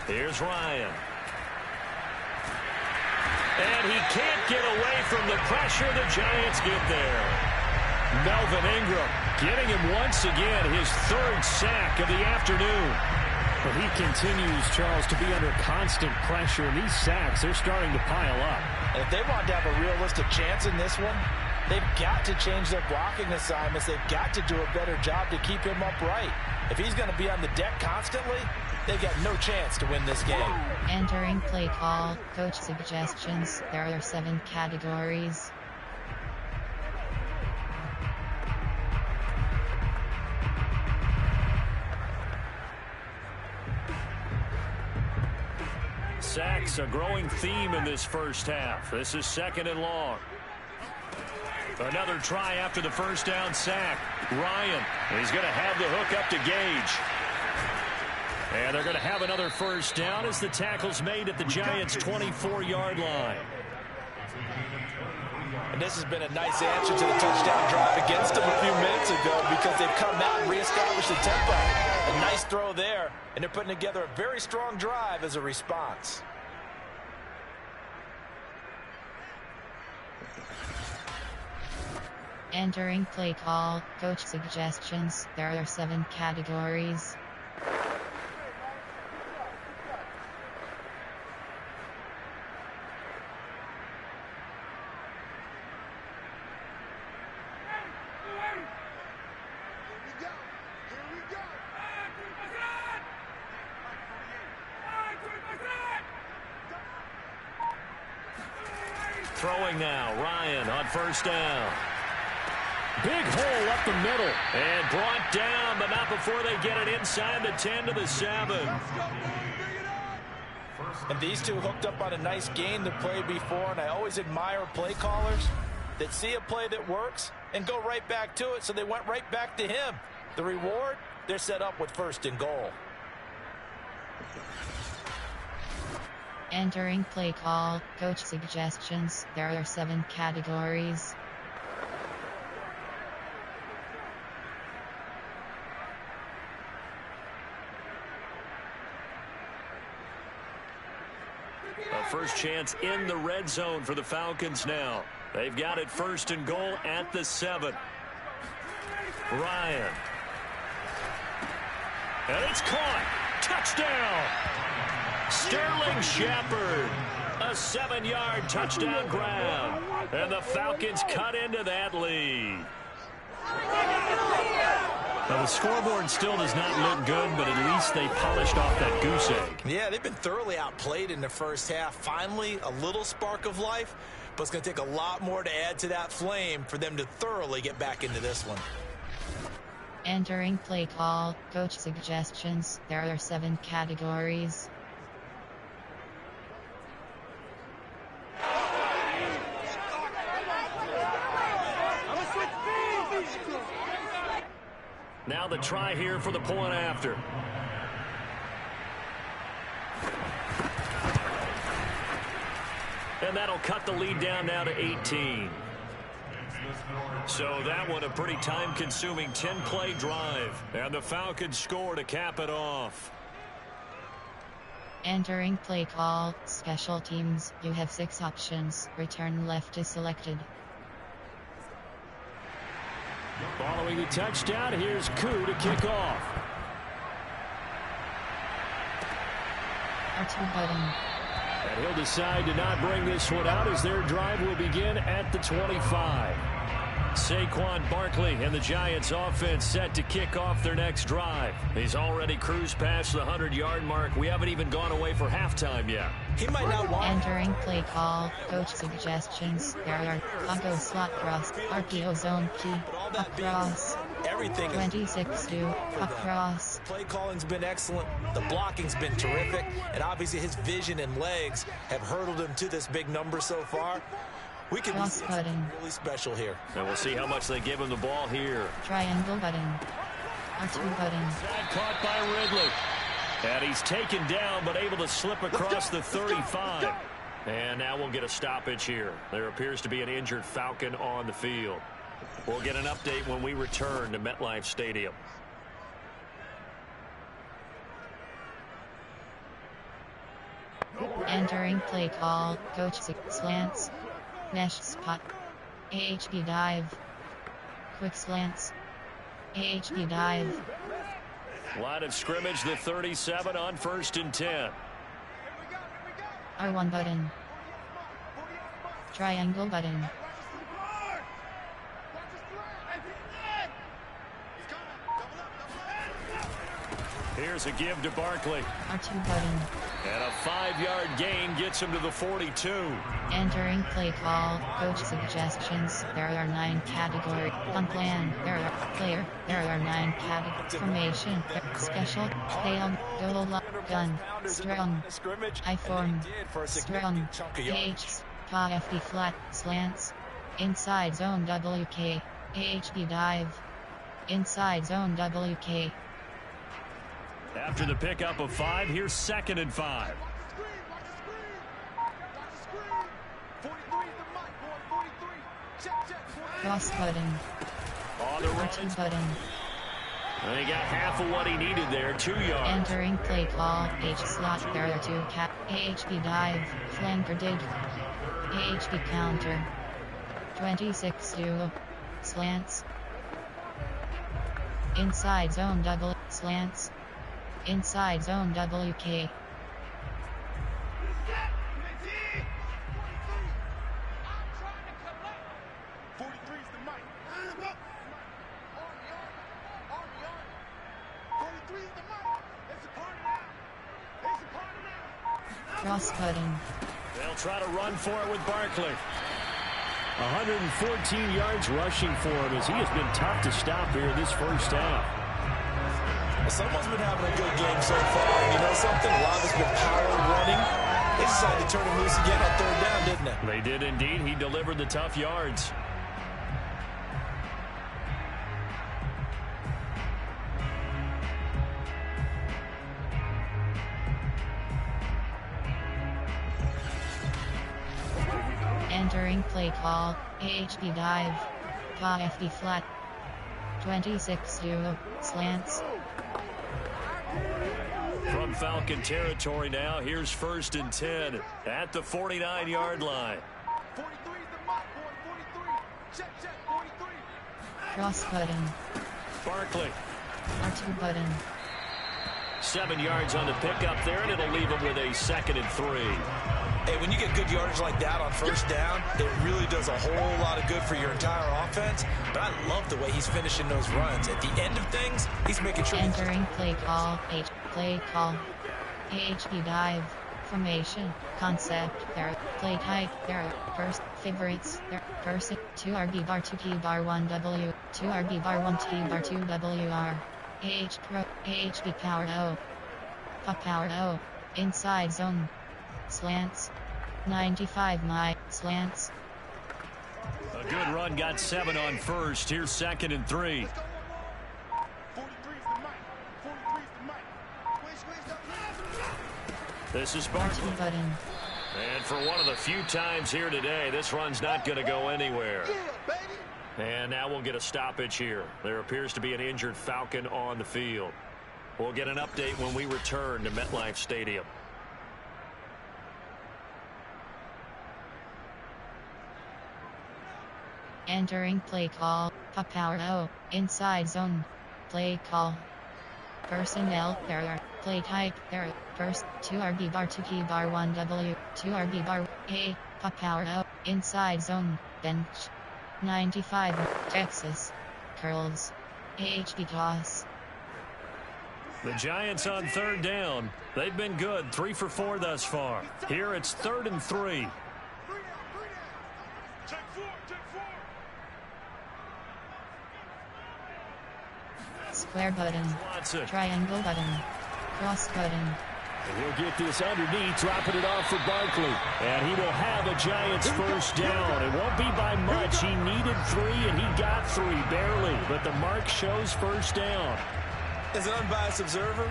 Here's Ryan. And he can't get away from the pressure. The Giants get there. Melvin Ingram getting him once again, his 3rd sack of the afternoon. But he continues, Charles, to be under constant pressure. And these sacks, they're starting to pile up. And if they want to have a realistic chance in this one, they've got to change their blocking assignments. They've got to do a better job to keep him upright. If he's going to be on the deck constantly, they've got no chance to win this game. Entering play call, coach suggestions. There are 7 categories. Sacks, a growing theme in this first half. This is 2nd and long. Another try after the first down sack. Ryan is going to have the hook up to Gage. And they're going to have another first down as the tackle's made at the Giants' 24-yard line. And this has been a nice answer to the touchdown drive against them a few minutes ago because they've come out and reestablished the tempo. A nice throw there, and they're putting together a very strong drive as a response. Entering play call, coach suggestions. There are 7 categories. Throwing now, Ryan on 1st down. Big hole up the middle. And brought down, but not before they get it inside the 10 to the 7. And these two hooked up on a nice game that played before, and I always admire play callers that see a play that works and go right back to it, so they went right back to him. The reward, they're set up with 1st and goal. Entering play call, coach suggestions. There are 7 categories. A first chance in the red zone for the Falcons now. They've got it 1st and goal at the 7. Ryan. And it's caught. Touchdown. Sterling Shepard. A 7-yard touchdown grab. And the Falcons cut into that lead. Now, the scoreboard still does not look good, but at least they polished off that goose egg. Yeah, they've been thoroughly outplayed in the first half. Finally, a little spark of life, but it's going to take a lot more to add to that flame for them to thoroughly get back into this one. Entering play call, coach suggestions. There are 7 categories. Now the try here for the point after. And that'll cut the lead down now to 18. So that one a pretty time-consuming 10-play drive. And the Falcons score to cap it off. Entering play call, special teams, you have 6 options. Return left is selected. Following the touchdown, here's Koo to kick off. R2 button. And he'll decide to not bring this one out as their drive will begin at the 25. Saquon Barkley and the Giants offense set to kick off their next drive. He's already cruised past the 100-yard mark. We haven't even gone away for halftime yet. He might not want. Entering play call, coach suggestions. There are Congo slot cross, RPO zone key, up cross. Everything. 26-2, up cross. Play calling's been excellent. The blocking's been terrific. And obviously his vision and legs have hurdled him to this big number so far. We can be something really special here. And we'll see how much they give him the ball here. Triangle button. R2 button. Caught by Ridley. And he's taken down, but able to slip across the 35. And now we'll get a stoppage here. There appears to be an injured Falcon on the field. We'll get an update when we return to MetLife Stadium. Entering play call, coach slants. Mesh spot. AHP dive. Quick slants. AHP dive. Line of scrimmage, the 37 on 1st and 10. R1 button. Triangle button. Here's a give to Barkley. R2 button. And a 5-yard gain gets him to the 42. Entering play call, coach suggestions. There are 9 categories. On plan, there are player. There are 9 categories. Formation, special, fail, goal, gun, strong, I form, strong, H, FD flat, slants, inside zone WK, AHB dive, inside zone WK. After the pickup of 5, here's 2nd and 5. Cross button. On the right. R2 button. And he got half of what he needed there, 2 yards. Entering play call, H slot, there are 2 cap, AHB dive, flanker dig, AHB counter, 26-2, slants, inside zone double, slants, inside zone WK. Cross button. They'll try to run for it with Barkley. 114 yards rushing for him as he has been tough to stop here this first half. Someone's been having a good game so far. You know something? A lot of it's been power running. They decided to turn him loose again on 3rd down, didn't they? They did indeed. He delivered the tough yards. Entering play call, AHB dive, FD flat, 26-2, slants. From Falcon territory now, here's 1st and 10 at the 49-yard line. Cross button. Barkley. R2 button. 7 yards on the pickup there, and it'll leave him with a 2nd and 3. Hey, when you get good yardage like that on 1st down, it really does a whole lot of good for your entire offense. But I love the way he's finishing those runs. At the end of things, he's making sure. Entering play call, play call, AHB dive, formation, concept, there, play type, there, first, favorites, there, person, 2 RB bar 2 T bar 1 W, 2 RB bar 1 T bar 2 WR, AH Pro, AHB power O, Pop power O, inside zone, slants, 95 my, slants. A good run, got 7 on 1st. Here's 2nd and 3. This is Barkley. Button. And for one of the few times here today, this run's not going to go anywhere. And now we'll get a stoppage here. There appears to be an injured Falcon on the field. We'll get an update when we return to MetLife Stadium. Entering play call, power O, inside zone. Play call. Personnel, error, play type, error, first, 2RB bar 2 key bar 1W, 2RB bar, A, power O, inside zone, bench. 95, Texas. Curls. AHB toss. The Giants on third down. They've been good, 3 for 4 thus far. Here it's 3rd and 3. Square button. Triangle button. Cross button. And he'll get this underneath, dropping it off for Barkley. And he will have a Giants first down. It won't be by much. He needed 3, and he got 3, barely. But the mark shows first down. As an unbiased observer,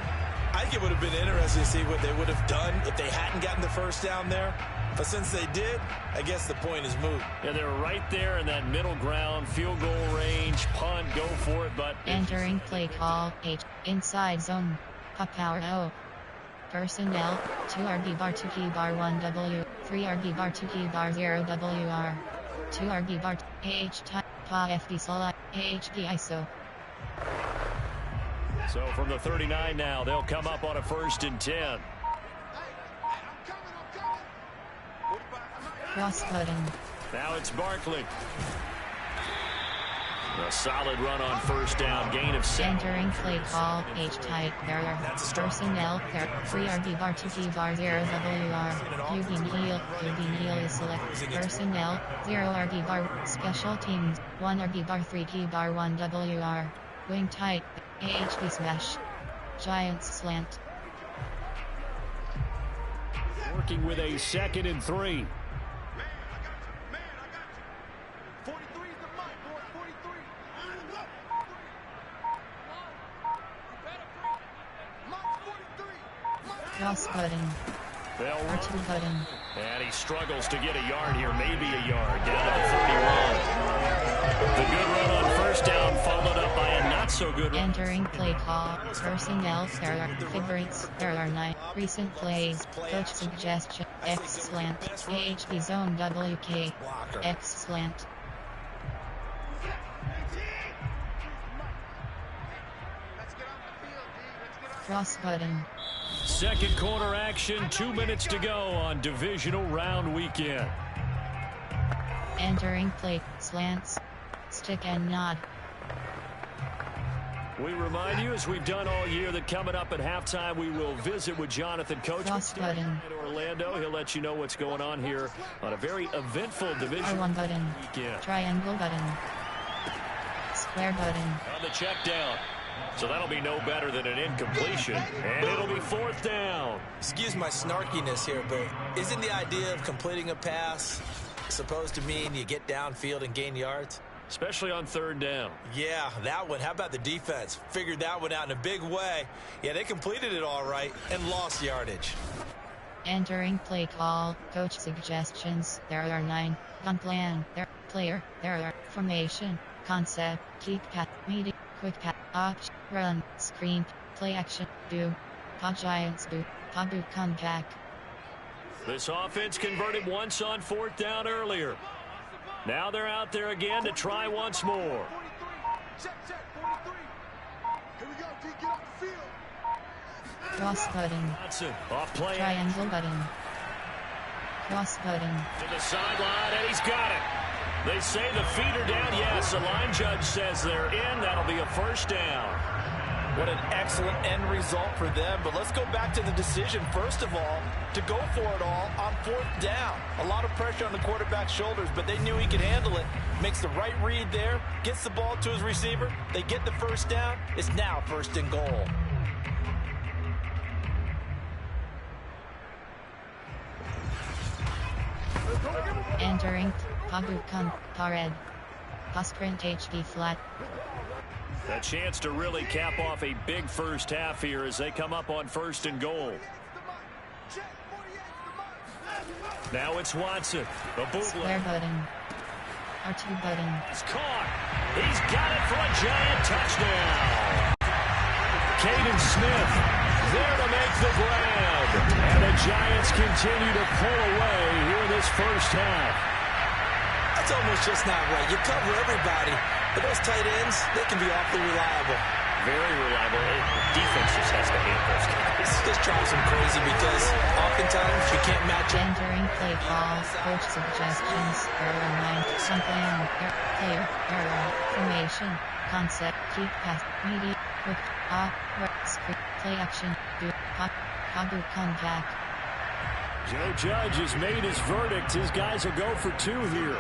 I think it would have been interesting to see what they would have done if they hadn't gotten the first down there. But since they did, I guess the point is moot. Yeah, they're right there in that middle ground, field goal range, punt, go for it, but... Entering play call, H, inside zone, power O. Personnel, 2RB bar 2 key bar 1W, 3RB bar 2 key bar 0WR, 2RB bar, AH type, PA FD Sola, AHD ISO. So from the 39 now, they'll come up on a 1st and 10. Cross button. Now it's Barkley. A solid run on first down, gain of 7. Entering play call, H type, barrier, personnel, 3RB bar 2 key bar 0WR, QB Neal is select, personnel, 0RB bar, special teams, 1RB bar 3 key bar 1WR, wing tight, AHB smash, Giants slant. Working with a 2nd and 3. Cross button. R2 button. And he struggles to get a yard here, maybe a yard, down to the 31. The good run on first down, followed up by a not-so-good run. Entering play call, personnel, favorites, error 9, recent plays, coach suggestion, X slant, AHB zone WK, X slant. Cross button. Second quarter action, 2 minutes to go on divisional round weekend. Entering play, slants, stick and nod. We remind you, as we've done all year, that coming up at halftime, we will visit with Jonathan Coachman Cross button. in Orlando. He'll let you know what's going on here on a very eventful division R1 button. weekend. Triangle button. Square button. On the check down. So that'll be no better than an incompletion. And it'll be 4th down. Excuse my snarkiness here, but isn't the idea of completing a pass supposed to mean you get downfield and gain yards? Especially on 3rd down. Yeah, that one. How about the defense? Figured that one out in a big way. Yeah, they completed it all right and lost yardage. Entering play call, coach suggestions, there are 9, gun plan, there, player, there are, formation, concept, keep pat, meeting, quick pat, option, run, screen, play action, do, Giants boot, boot come back. This offense converted once on 4th down earlier. Now they're out there again to try once more. Cross button. Off play. Triangle button. Cross button. To the sideline, and he's got it. They say the feet are down. Yes, the line judge says they're in. That'll be a 1st down. What an excellent end result for them. But let's go back to the decision, first of all, to go for it all on 4th down. A lot of pressure on the quarterback's shoulders, but they knew he could handle it. Makes the right read there, gets the ball to his receiver. They get the 1st down. It's now 1st and goal. Entering, Pabukan, Pared. Sprint HD flat. A chance to really cap off a big first half here as they come up on 1st and goal. Now it's Watson. The bootleg. Square button. R2 button. He's caught. He's got it for a giant touchdown. Caden Smith there to make the grab. And the Giants continue to pull away here in this first half. That's almost just not right. You cover everybody, but those tight ends, they can be awfully reliable. Very reliable. Defense just has to hate those guys. This drives them crazy because oftentimes you can't match it. Entering play call. Coach suggestions. Error 9. Something. Player. Error. Formation. Concept. Keep pass. Media. Quick. Screen. Play action. Do. Habu contact. Joe Judge has made his verdict. His guys will go for 2 here.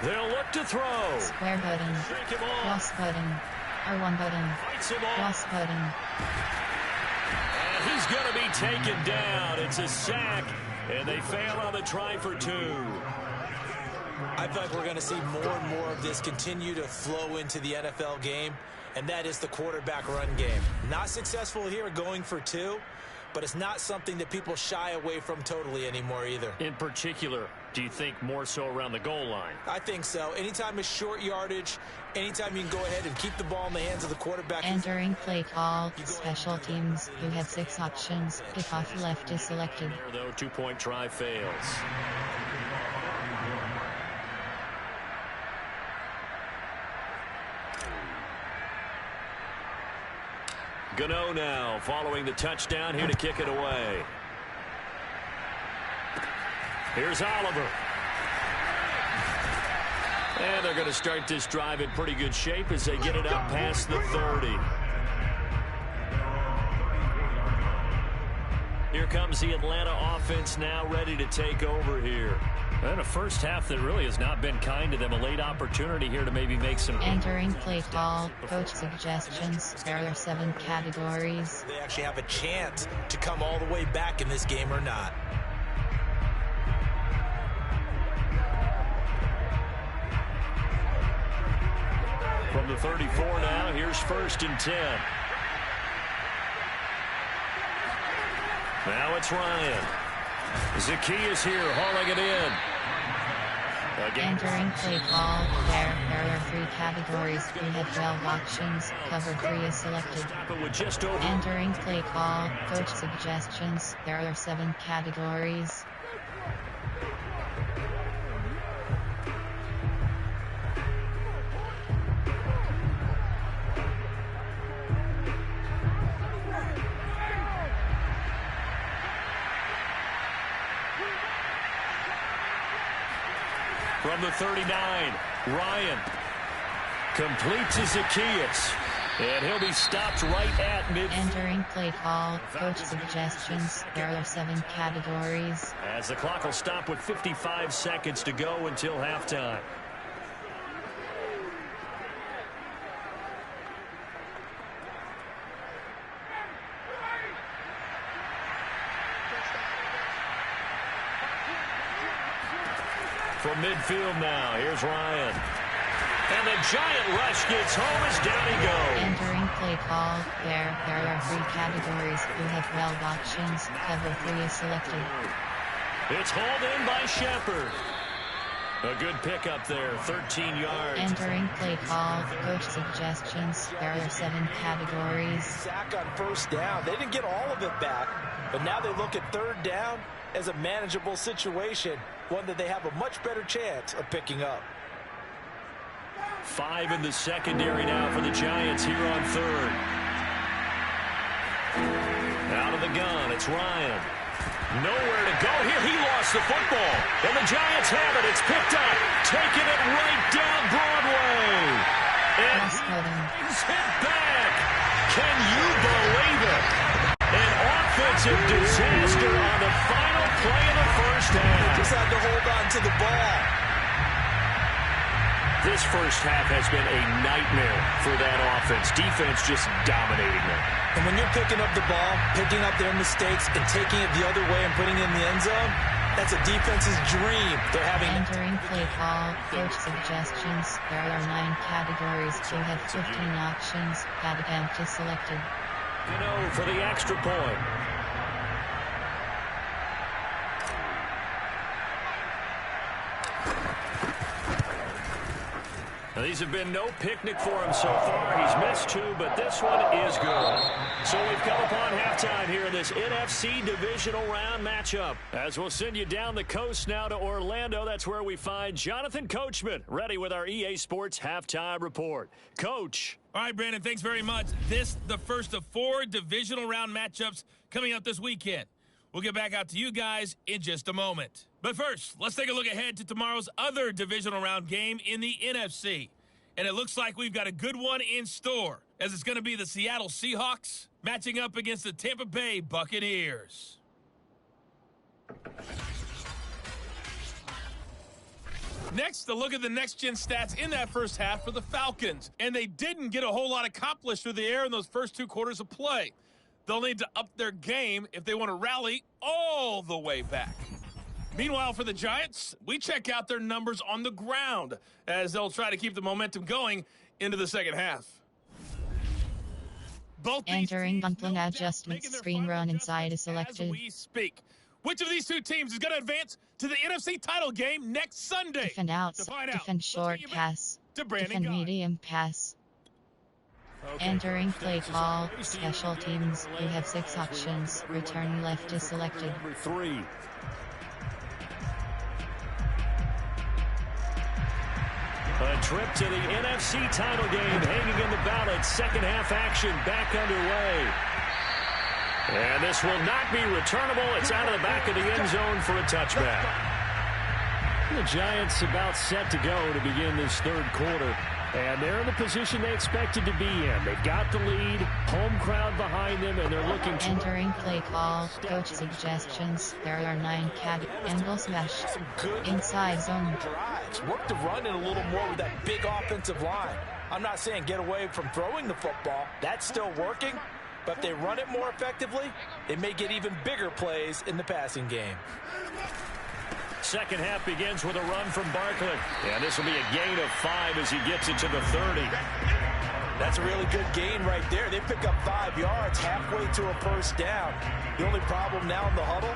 They'll look to throw. Square button. Cross button. R1 button. Cross button. And he's going to be taken down. It's a sack, and they fail on the try for 2. I feel like we're going to see more and more of this continue to flow into the NFL game, and that is the quarterback run game. Not successful here going for 2, but it's not something that people shy away from totally anymore either. In particular, do you think more so around the goal line? I think so. Anytime it's short yardage, anytime you can go ahead and keep the ball in the hands of the quarterback. Entering play call. Special teams. You had 6 options. Kickoff left is selected. Here, though, 2-point try fails. Gano now following the touchdown here to kick it away. Here's Oliver. And they're going to start this drive in pretty good shape as they get it up past the 30. Here comes the Atlanta offense now ready to take over here. And a first half that really has not been kind to them. A late opportunity here to maybe make some... Entering play call. Coach suggestions. There are 7 categories. They actually have a chance to come all the way back in this game or not. From the 34 now, here's 1st and 10. Now it's Ryan. Zacchaeus here, hauling it in. Entering play call. There are 3 categories. We have 12 options. Cover 3 is selected. Entering play call. Coach suggestions. There are 7 categories. From the 39, Ryan completes his Zacchaeus, and he'll be stopped right at mid. Entering play call. Coach suggestions. There are 7 categories. As the clock will stop with 55 seconds to go until halftime. From midfield now, here's Ryan. And the giant rush gets home as down he goes. Entering play call. There are 3 categories. We have 12 options. Cover 3 is selected. It's hauled in by Shepard. A good pickup there, 13 yards. Entering play call. Coach suggestions. There are 7 categories. Sack on 1st down. They didn't get all of it back, but now they look at 3rd down as a manageable situation, one that they have a much better chance of picking up. 5 in the secondary now for the Giants here on 3rd. Out of the gun, it's Ryan. Nowhere to go here. He lost the football. And the Giants have it. It's picked up. Taking it right down Broadway. And he's hit back. Can you believe it? An offensive disaster on the final play of the first half. Just had to hold on to the ball. This first half has been a nightmare for that offense. Defense just dominating them. And when you're picking up the ball, picking up their mistakes, and taking it the other way and putting it in the end zone, that's a defense's dream. They're having... Entering play call. Coach suggestions. There are 9 categories. You have 15 options. Attempt is selected. For the extra point. These have been no picnic for him so far. He's missed 2, but this one is good. So we've come upon halftime here in this NFC Divisional Round matchup. As we'll send you down the coast now to Orlando, that's where we find Jonathan Coachman, ready with our EA Sports Halftime Report. Coach. All right, Brandon, thanks very much. This the first of 4 Divisional Round matchups coming up this weekend. We'll get back out to you guys in just a moment. But first, let's take a look ahead to tomorrow's other Divisional Round game in the NFC. And it looks like we've got a good one in store, as it's going to be the Seattle Seahawks matching up against the Tampa Bay Buccaneers. Next, a look at the next-gen stats in that first half for the Falcons. And they didn't get a whole lot accomplished through the air in those first 2 quarters of play. They'll need to up their game if they want to rally all the way back. Meanwhile, for the Giants, we check out their numbers on the ground as they'll try to keep the momentum going into the second half. Both entering Buntland adjustment screen run inside is selected. As we speak. Which of these 2 teams is going to advance to the NFC title game next Sunday? Defend out, defend short pass, defend medium pass. Entering play call, special teams. You have 6 options. Return left is selected. Number 3. A trip to the NFC title game hanging in the balance. Second half action back underway. And this will not be returnable. It's out of the back of the end zone for a touchback. The Giants about set to go to begin this third quarter. And they're in the position they expected to be in. They've got the lead, home crowd behind them, and they're looking to... Entering play call, coach suggestions. There are 9 angle smash. Inside zone. Drives. Work the run in a little more with that big offensive line. I'm not saying get away from throwing the football. That's still working. But if they run it more effectively, they may get even bigger plays in the passing game. Second half begins with a run from Barkley. And this will be a gain of 5 as he gets it to the 30. That's a really good gain right there. They pick up 5 yards halfway to a first down. The only problem now in the huddle.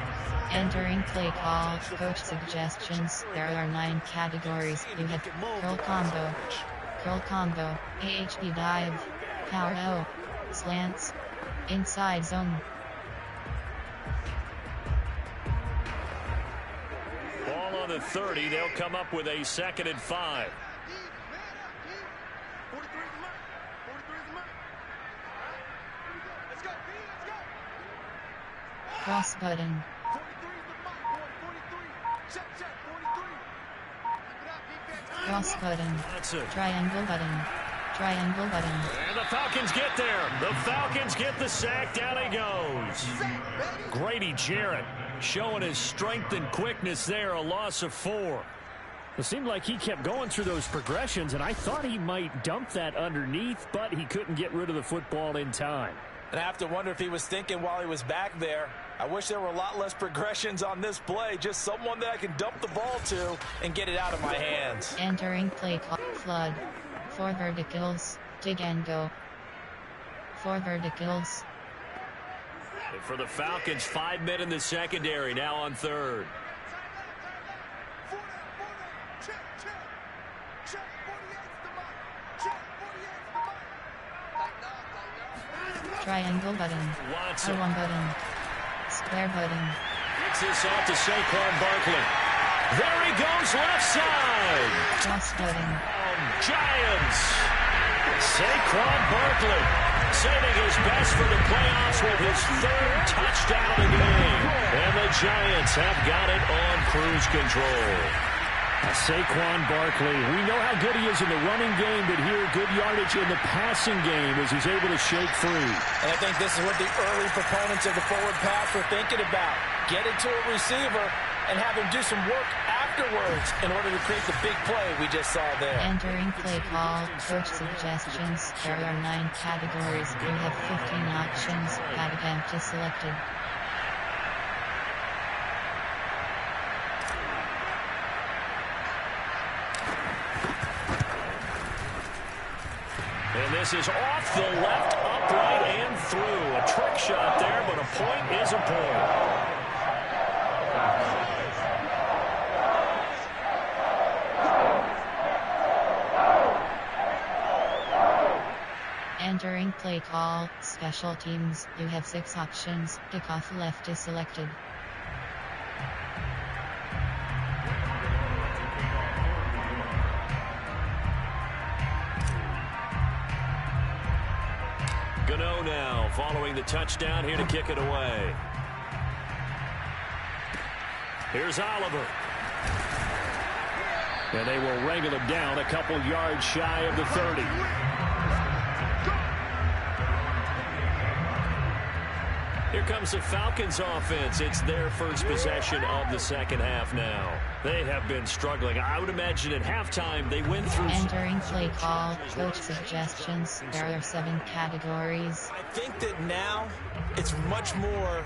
Entering play call, coach suggestions. There are 9 categories. You have curl combo, AHB dive, power O, slants, inside zone. Ball on the 30. They'll come up with a 2nd and 5. Cross button. Cross button. Triangle button. Triangle button. And the Falcons get there. The Falcons get the sack. Down he goes. Grady Jarrett showing his strength and quickness there. A loss of 4. It seemed like he kept going through those progressions, and I thought he might dump that underneath, but he couldn't get rid of the football in time. And I have to wonder if he was thinking while he was back there, I wish there were a lot less progressions on this play. Just someone that I can dump the ball to and get it out of my hands. Entering play call, flood. 4 verticals, dig and go. 4 verticals. And for the Falcons, 5 men in the secondary now on 3rd. Triangle button. Watson. R1 button. Square button. Gets this off to Saquon Barkley. There he goes left side. Cross button. Giants. Saquon Barkley saving his best for the playoffs with his 3rd touchdown of the game. And the Giants have got it on cruise control. Saquon Barkley, we know how good he is in the running game, but here good yardage in the passing game as he's able to shake free. And I think this is what the early proponents of the forward pass were thinking about. Get it to a receiver and have him do some work afterwards in order to create the big play we just saw there. Entering play call, coach suggestions. There are 9 categories. You have 15 options. Attempt is selected. And this is off the left, upright, and through. A trick shot there, but a point is a point. Entering play call, special teams. You have 6 options. Kickoff left is selected. Gano now following the touchdown here to kick it away. Here's Oliver. And they will wrangle him down a couple yards shy of the 30. Here comes the Falcons offense. It's their first possession of the second half now. They have been struggling. I would imagine at halftime they went through... Entering play call, coach suggestions. There are 7 categories. I think that now it's much more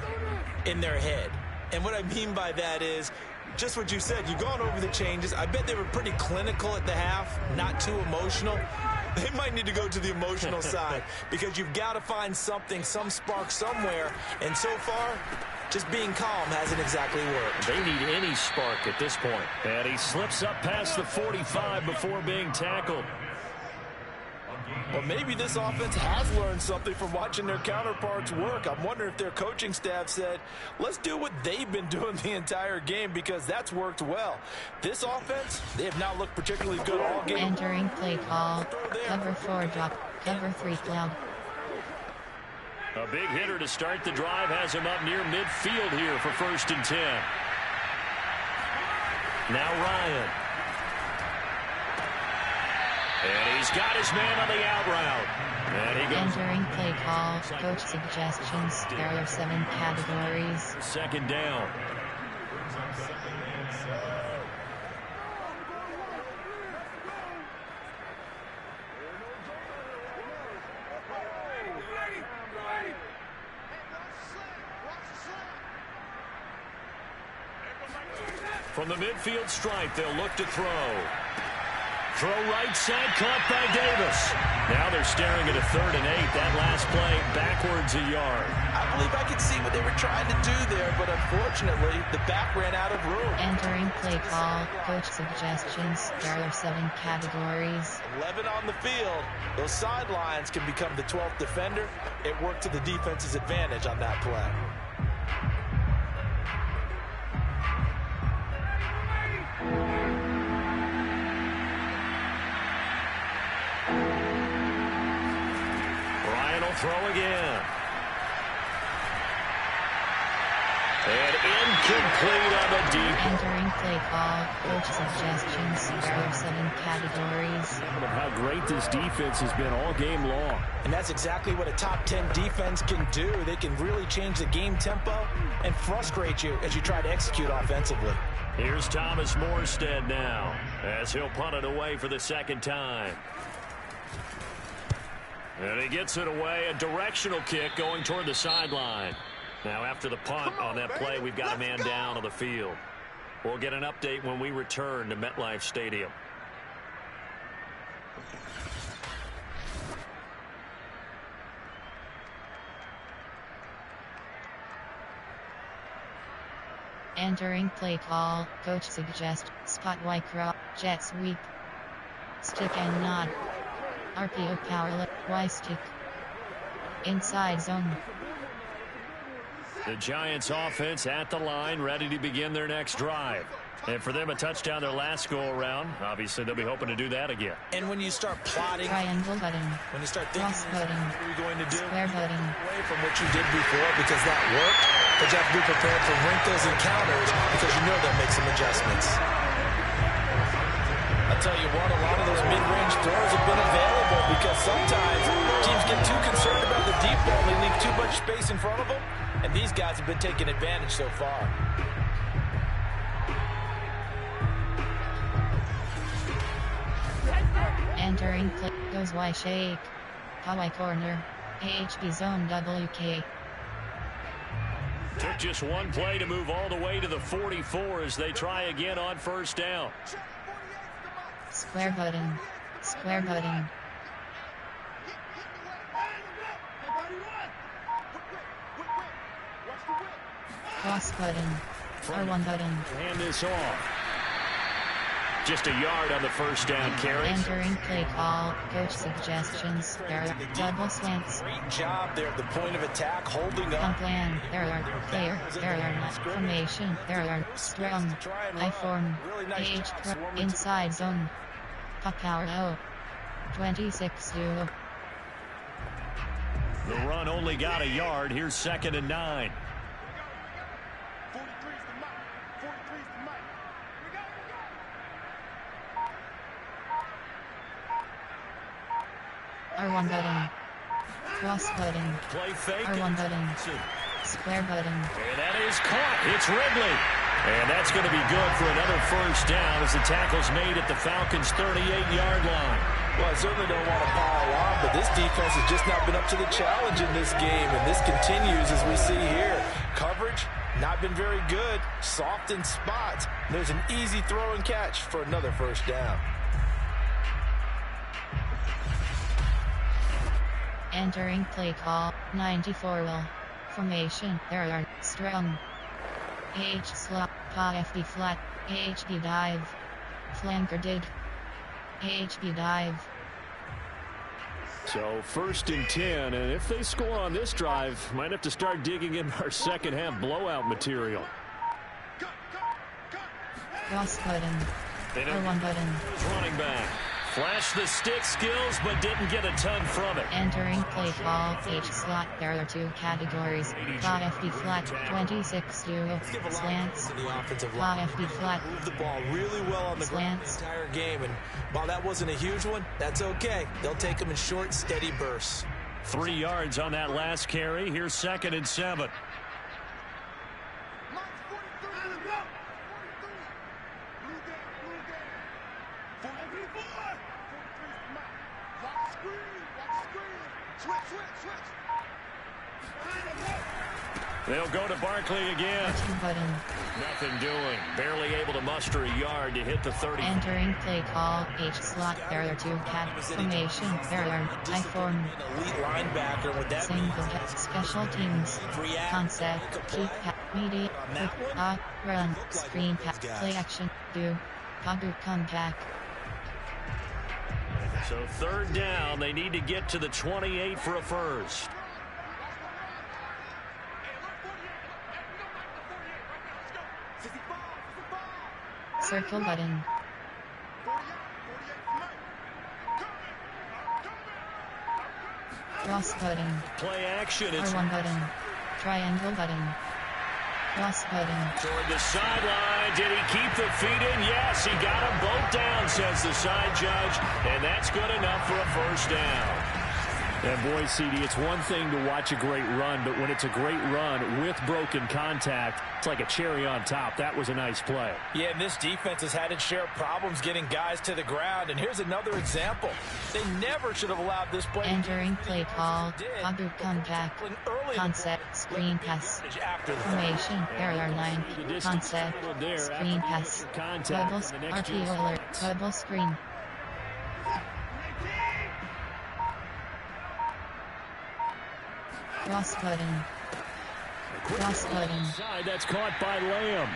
in their head. And what I mean by that is just what you said. You've gone over the changes. I bet they were pretty clinical at the half, not too emotional. They might need to go to the emotional side because you've got to find something, some spark somewhere. And so far, just being calm hasn't exactly worked. They need any spark at this point. And he slips up past the 45 before being tackled. Well, maybe this offense has learned something from watching their counterparts work. I'm wondering if their coaching staff said, let's do what they've been doing the entire game because that's worked well. This offense, they have not looked particularly good all game. Entering play call, cover 4 drop, cover 3 cloud. A big hitter to start the drive has him up near midfield here for 1st and 10. Now Ryan. And he's got his man on the out route. And he goes. Entering play call, coach suggestions. There are 7 categories. 2nd down. From the midfield stripe, they'll look to throw. Throw right side, caught by Davis. Now they're staring at a 3rd and 8. That last play, backwards a yard. I believe I could see what they were trying to do there, but unfortunately, the back ran out of room. Entering play call, coach suggestions. There are 7 categories. 11 on the field. Those sidelines can become the 12th defender. It worked to the defense's advantage on that play. Throw again. And incomplete on the deep. Entering play call, coach suggestions. There are 7 categories. How great this defense has been all game long. And that's exactly what a top 10 defense can do. They can really change the game tempo and frustrate you as you try to execute offensively. Here's Thomas Morstead now as he'll punt it away for the 2nd time. And he gets it away, a directional kick going toward the sideline. Now after the punt on that play, we've got a man down on the field. We'll get an update when we return to MetLife Stadium. Entering play call, coach suggest, spot Y-Crop, jet sweep. Stick and nod. RPO power Y-stick. Inside zone. The Giants offense at the line, ready to begin their next drive. And for them, a touchdown their last go-around. Obviously, they'll be hoping to do that again. And when you start plotting, Triangle button. when you start thinking, Cross button. what are you going to do? Square button. Away from what you did before because that worked, but you have to be prepared for wrinkles and counters because you know they'll make some adjustments. I'll tell you what, a lot of those mid-range throws have been available because sometimes teams get too concerned about the deep ball. They leave too much space in front of them, and these guys have been taking advantage so far. Entering play goes Y shake. Y corner. AHB zone WK. Took just one play to move all the way to the 44 as they try again on 1st down. Square button. Square button. Cross button. R1 button. Hand this off. Just a yard on the first down carry. Entering play call. Coach suggestions. There are double slants. Great job there at the point of attack, holding up. Come plan. There are player. There are not formation. There are strong. I form. Age. Inside zone. Puck power low. 26-2. The run only got a yard. Here's 2nd and 9. R1 button. Cross button. Play fake. R1 button. Square button. And that is caught. It's Ridley. And that's going to be good for another first down as the tackle's made at the Falcons' 38-yard line. Well, I certainly don't want to pile on, but this defense has just not been up to the challenge in this game, and this continues as we see here. Coverage, not been very good, soft in spots. There's an easy throw and catch for another first down. Entering play call. 94 will. Formation. There are strong. H slot. Pa FD flat. HB dive. Flanker dig. HB dive. So 1st and 10, and if they score on this drive, might have to start digging in our second half blowout material. Cross button. R1 button. Running back. Flashed the stick skills, but didn't get a ton from it. Entering play call. H slot. There are 2 categories. Pa FD flat. 26-2. Slants. Pa FD flat. Move the ball really well on the ground the entire game, and while that wasn't a huge one, that's okay. They'll take them in short, steady bursts. 3 yards on that last carry. Here's 2nd and 7. They'll go to Barkley again. Button. Nothing doing. Barely able to muster a yard to hit the 30. Entering play call. H slot. There are 2 cat formation. There are I form. Elite linebacker with that Single special teams. Concept. Keep pat. Media. Quick. Run. Screen pass. Play action. Do. Padu come back. So 3rd down. They need to get to the 28 for a first. Circle button. Cross button. Play action. It's R1 button. Triangle button. Cross button. Toward the sideline. Did he keep the feet in? Yes, he got them both down, says the side judge. And that's good enough for a first down. And boy, CD, it's one thing to watch a great run, but when it's a great run with broken contact, it's like a cherry on top. That was a nice play. Yeah, and this defense has had its share of problems getting guys to the ground. And here's another example. They never should have allowed this play. Entering play call. Padu come back. Concept. Screen pass. Formation. Area 9. Concept. Screen pass. Bubble. RPO alert. Bubble screen. Cross button. Cross button. That's caught by Lamb.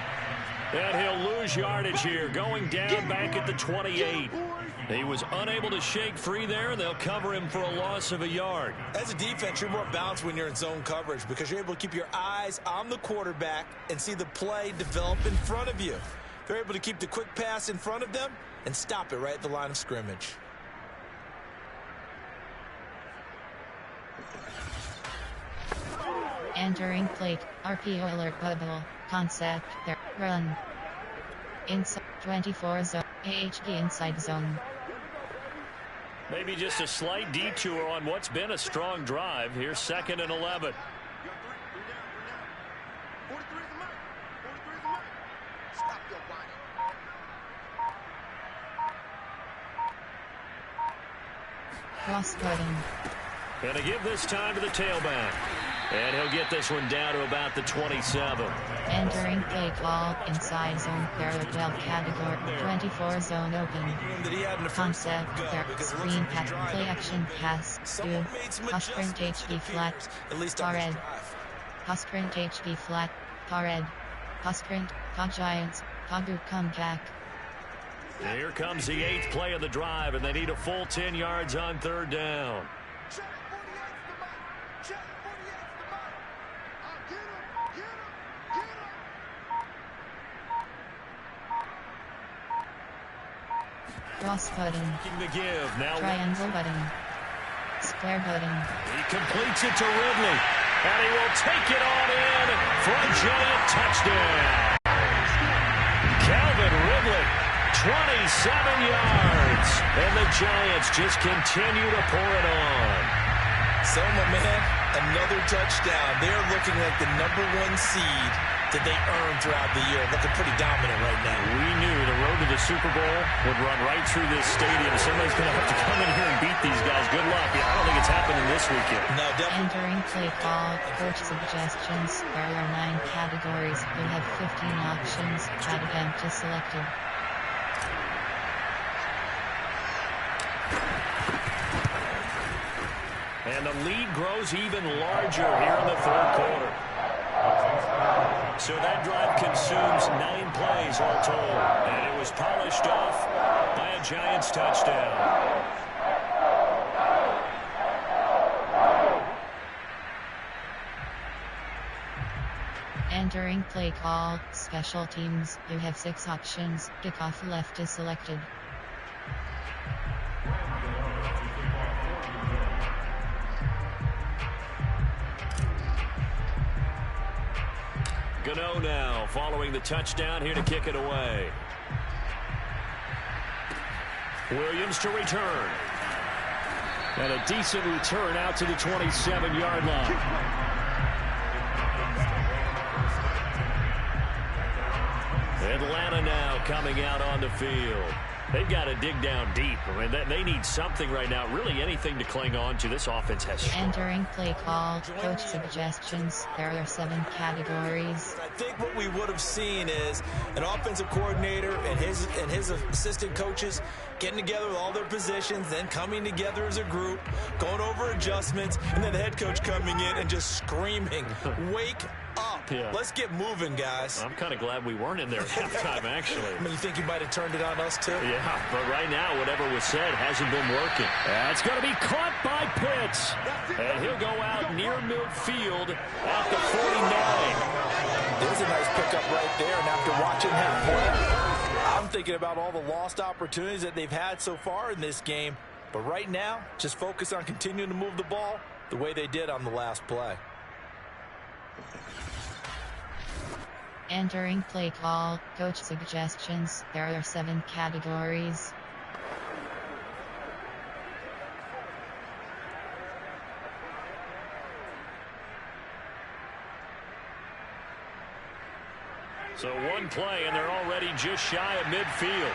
And he'll lose yardage here. Going down back at the 28. He was unable to shake free there. They'll cover him for a loss of a yard. As a defense, you're more balanced when you're in zone coverage because you're able to keep your eyes on the quarterback and see the play develop in front of you. They're able to keep the quick pass in front of them and stop it right at the line of scrimmage. Entering plate. RPO alert bubble. Concept. There. Run. Inside 24 zone. AHD inside zone. Maybe just a slight detour on what's been a strong drive. Here's 2nd and 11. Cross button. Gonna give this time to the tailback. And he'll get this one down to about the 27. Entering play call. Inside zone. Parallel category. 24 zone open. Concept. There. Screen pass. Play action pass. Do. Hush print HB flat. Pared. Hush print HB flat. Pared. Hush print. Giants. Padu come back. Here comes the 8th play of the drive, and they need a full 10 yards on 3rd down. Cross button. The give. Now Triangle button. Square button. he completes it to Ridley, and he will take it on in for a giant touchdown. Calvin Ridley, 27 yards, and the Giants just continue to pour it on. So, my man, another touchdown. They're looking like the #1 seed that they earned throughout the year. Looking pretty dominant right now. We knew the road to the Super Bowl would run right through this stadium. Somebody's going to have to come in here and beat these guys. Good luck. I don't think it's happening this weekend. No, definitely. Entering play call. Coach suggestions. There are 9 categories. You have 15 options. Add event to selected. And the lead grows even larger here in the 3rd quarter. So that drive consumes 9 plays all told. And it was polished off by a Giants touchdown. Entering play call. Special teams. You have 6 options. Kickoff left is selected. Gano now following the touchdown here to kick it away. Williams to return. And a decent return out to the 27-yard line. Atlanta now coming out on the field. They've got to dig down deep. I mean, they need something right now, really anything to cling on to. This offense has struggled. Entering play call. Coach suggestions. There are 7 categories. I think what we would have seen is an offensive coordinator and his assistant coaches getting together with all their positions, then coming together as a group, going over adjustments, and then the head coach coming in and just screaming, "Wake up. Yeah. Let's get moving, guys." I'm kind of glad we weren't in there at halftime, actually. I mean, you think you might have turned it on us, too? Yeah, but right now, whatever was said hasn't been working. That's going to be caught by Pitts. And he'll go out near midfield at the 49. There's a nice pickup right there, and after watching him play, I'm thinking about all the lost opportunities that they've had so far in this game. But right now, just focus on continuing to move the ball the way they did on the last play. Entering play call. Coach suggestions. There are 7 categories. So 1 play, and they're already just shy of midfield.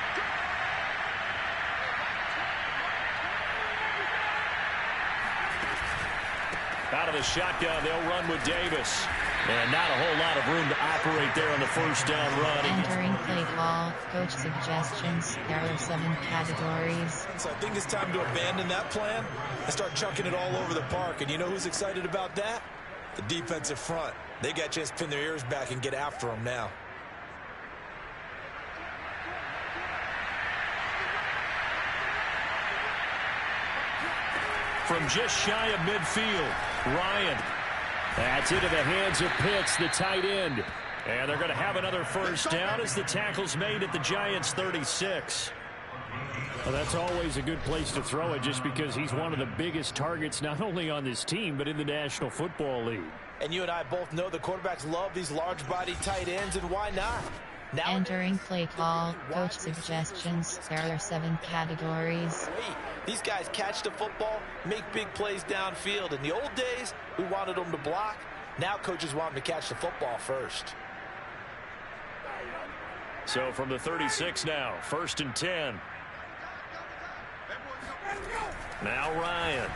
Out of the shotgun, they'll run with Davis. And not a whole lot of room to operate there on the 1st down run. Entering play call. Coach suggestions. There are 7 categories. So I think it's time to abandon that plan and start chucking it all over the park. And you know who's excited about that? The defensive front. They got a chance to pin their ears back and get after them now. From just shy of midfield, Ryan. That's into the hands of Pitts, the tight end. And they're going to have another 1st down as the tackle's made at the Giants' 36. Well, that's always a good place to throw it just because he's one of the biggest targets not only on this team but in the National Football League. And you and I both know the quarterbacks love these large-bodied tight ends, and why not? Now Entering play call. Coach suggestions. There are 7 categories. these guys catch the football, make big plays downfield. In the old days, we wanted them to block. Now coaches want them to catch the football first. So from the 36 now, 1st and 10. Now Ryan.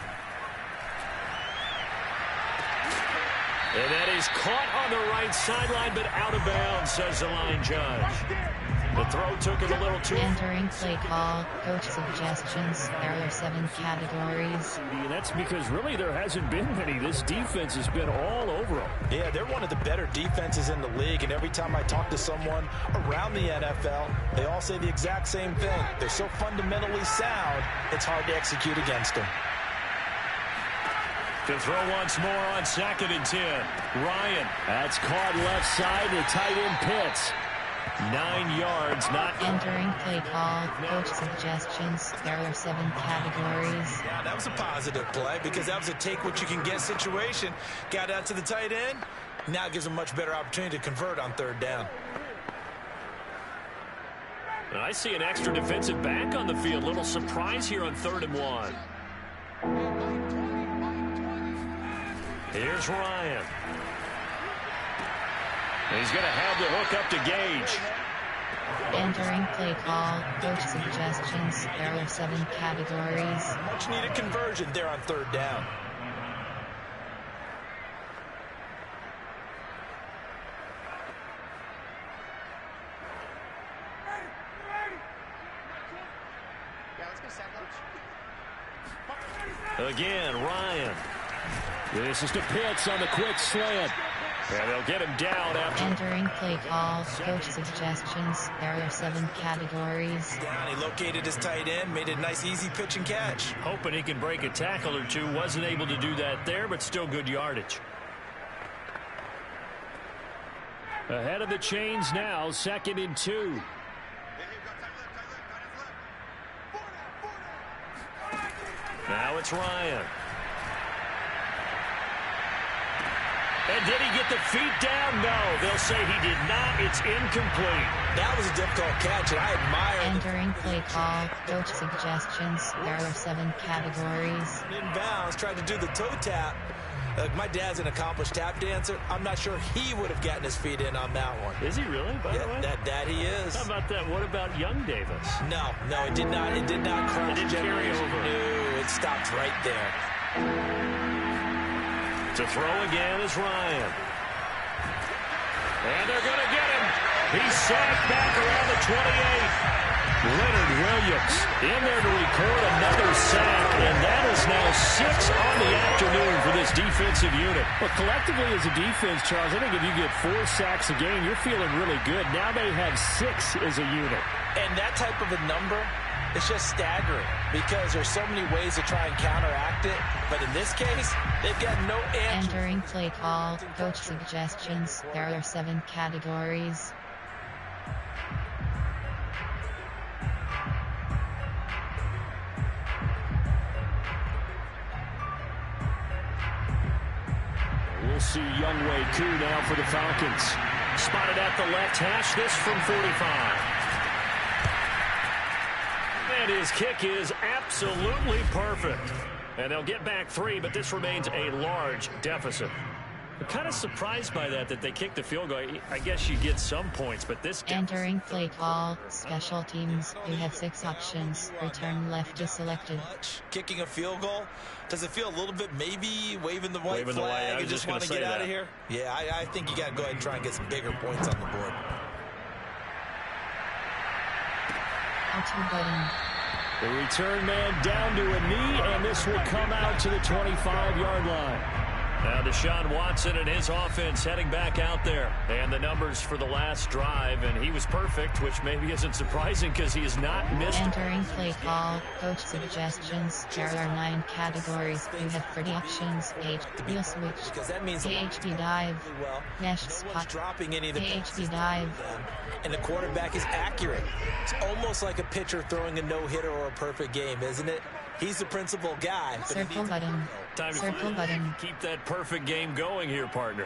And that is caught on the right sideline, but out of bounds, says the line judge. The throw took it a little too. Entering play call, coach suggestions. There are 7 categories. And that's because really there hasn't been many. This defense has been all over them. Yeah, they're one of the better defenses in the league, and every time I talk to someone around the NFL, they all say the exact same thing. They're so fundamentally sound, it's hard to execute against them. To throw once more on 2nd and 10. Ryan. That's caught left side. The tight end Pitts. 9 yards, not. Entering play call, coach suggestions. There are 7 categories. Yeah, that was a positive play because that was a take-what-you-can-get situation. Got out to the tight end. Now it gives them a much better opportunity to convert on 3rd down. And I see an extra defensive back on the field. Little surprise here on 3rd and 1. Here's Ryan. He's going to have the hook up to Gage. Entering play call, coach suggestions. There are 7 categories. Much needed conversion there on 3rd down. Again, Ryan. This is to Pitts on the quick slant. And they'll get him down after. Entering play call, coach suggestions. There are 7 categories. Down, he located his tight end, made it a nice easy pitch and catch. Hoping he can break a tackle or two. Wasn't able to do that there, but still good yardage. Ahead of the chains now, 2nd and 2. Now it's Ryan. And did he get the feet down? No, they'll say he did not. It's incomplete. That was a difficult catch, and I admire. Entering play call, coach suggestions. There are 7 categories. Inbounds, tried to do the toe tap. My dad's an accomplished tap dancer. I'm not sure he would have gotten his feet in on that one. Is he really, by the way? That he is. How about that? What about young Davis? No, it did not. It did not cross. It didn't carry over. No, it stopped right there. To throw again is Ryan. And they're going to get him. He's sacked back around the 28. Leonard Williams in there to record another sack, and that is now 6 on the afternoon for this defensive unit. But collectively as a defense, Charles, I think if you get 4 sacks a game, you're feeling really good. Now they have 6 as a unit. And that type of a number, it's just staggering because there's so many ways to try and counteract it. But in this case, they've got no answer. Entering play call, coach suggestions. There are 7 categories. We'll see Younghoe Koo now for the Falcons. Spotted at the left hash, this from 45. And his kick is absolutely perfect. And they'll get back 3, but this remains a large deficit. I'm kind of surprised by that they kicked the field goal. I guess you get some points, but this... Entering play call, special teams. You have 6 options. Return left is selected. Kicking a field goal, does it feel a little bit maybe waving the white flag and just want to get out of here? Yeah, I think you got to go ahead and try and get some bigger points on the board. Auto button. The return man down to a knee, and this will come out to the 25-yard line. Now Deshaun Watson and his offense heading back out there. And the numbers for the last drive, and he was perfect, which maybe isn't surprising because he has not missed. Entering play call, coach suggestions. There are 9 categories. You have 30 options. Wheel switch. Because that means AHP dive. Mesh spot. Dropping any of the AHP dive. And the quarterback is accurate. It's almost like a pitcher throwing a no-hitter or a perfect game, isn't it? He's the principal guy. Circle button. Circle button. Keep that perfect game going here, partner.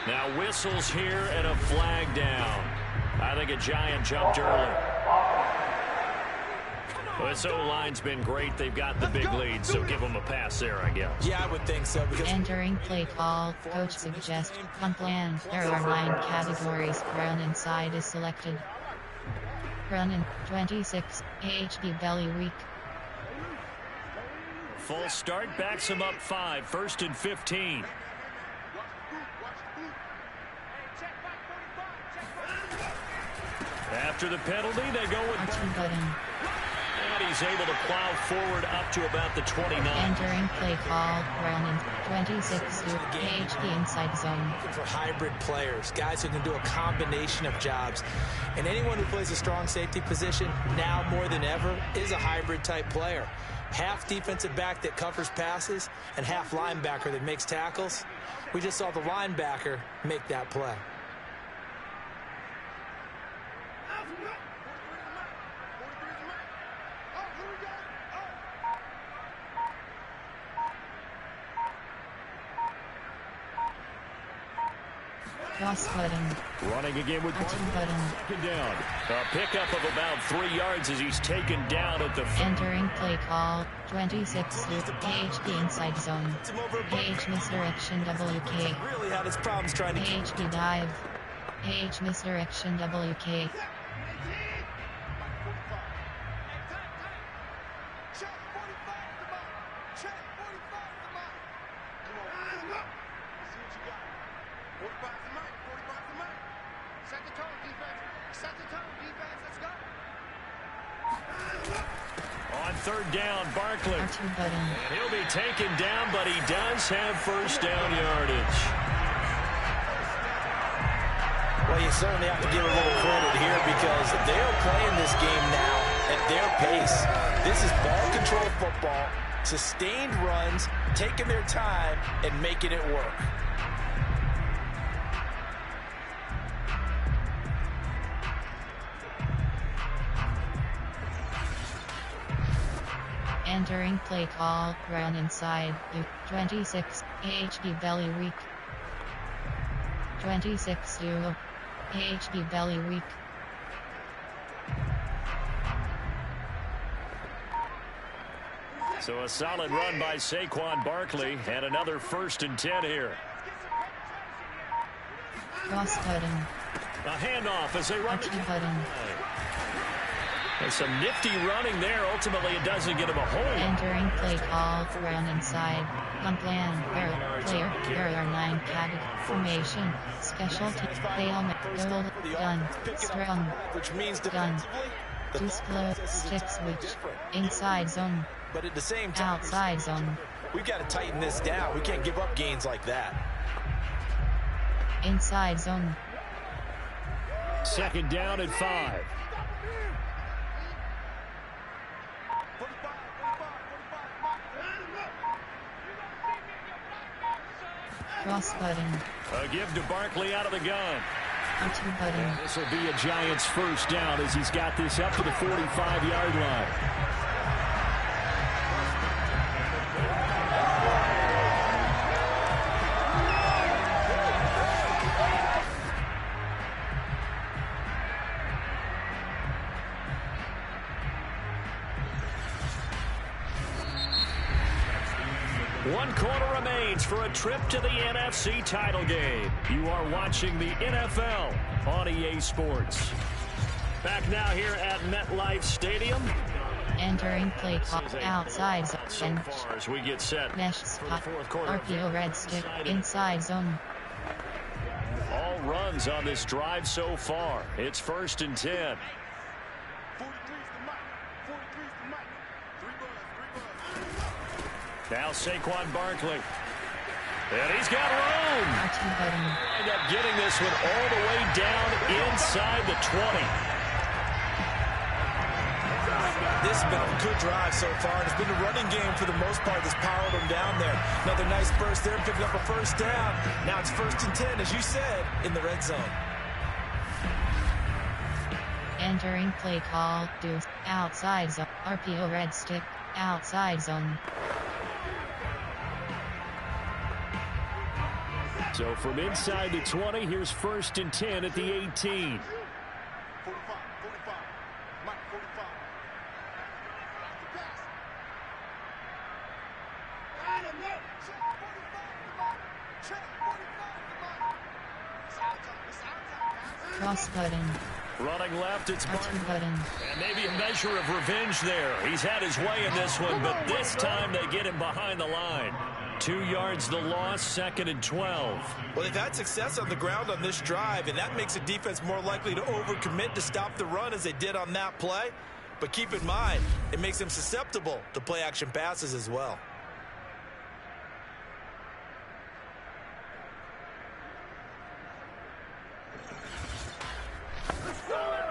Now whistles here and a flag down. I think a giant jumped early. This O-line's been great. They've got the big lead, so give them a pass there, I guess. Yeah, I would think so. Because Entering play call, coach suggests punt plan. There are 9 categories. Run inside is selected. Run in 26. AHP belly weak. false start backs him up 5, 1st and 15. After the penalty, they go with and he's able to plow forward up to about the 29. Entering play call, Ronan, 26 to PHP inside zone. For hybrid players, guys who can do a combination of jobs. And anyone who plays a strong safety position, now more than ever, is a hybrid type player. Half defensive back that covers passes and half linebacker that makes tackles. We just saw the linebacker make that play. Cross button. Running again with button. Down. A pickup of about 3 yards as he's taken down at the... Entering play call, 26 to PHP inside zone. PH misdirection WK. Really had his problems trying to... PHP dive. PH misdirection WK. On 3rd down, Barkley. He'll be taken down, but he does have 1st down yardage. Well, you certainly have to give a little credit here because they're playing this game now at their pace. This is ball control football, sustained runs, taking their time, and making it work. Entering play call, run inside, 26, PHP belly weak. 26 to PHP belly weak. So a solid run by Saquon Barkley and another 1st and 10 here. Cross cutting. A handoff as they run. There's some nifty running there. Ultimately, it doesn't get him a hold. Entering play call, run inside. Unplanned, player, error 9 padded, formation, specialty, ailment, goal, gun, strong, which means gun, disclose, stick switch, inside zone, but at the same time, outside zone. We've got to tighten this down. We can't give up gains like that. Inside zone. 2nd down and 5. Cross button. A give to Barkley out of the gun. Button. This will be a Giants 1st down as he's got this up to the 45-yard line. One quarter remains for a trip to the NFC title game. You are watching the NFL on EA Sports. Back now here at MetLife Stadium. Entering play call, outside zone. So far as we get set. Mesh spot, RPO red stick, inside zone. All runs on this drive so far. It's 1st and 10. Now Saquon Barkley. And he's got room. End up getting this one all the way down inside the 20. This has been a good drive so far. It's been a running game for the most part that's powered them down there. Another nice burst there, picking up a 1st down. Now it's 1st and 10, as you said, in the red zone. Entering play call, deuce, outside zone, RPO red stick, outside zone. So from inside the 20, here's 1st and 10 at the 18. Cross button. Running left, it's Martin. Button. And maybe a measure of revenge there. He's had his way in this one, but this time they get him behind the line. 2 yards the loss, 2nd and 12. Well, they've had success on the ground on this drive, and that makes a defense more likely to overcommit to stop the run as they did on that play. But keep in mind, it makes them susceptible to play-action passes as well.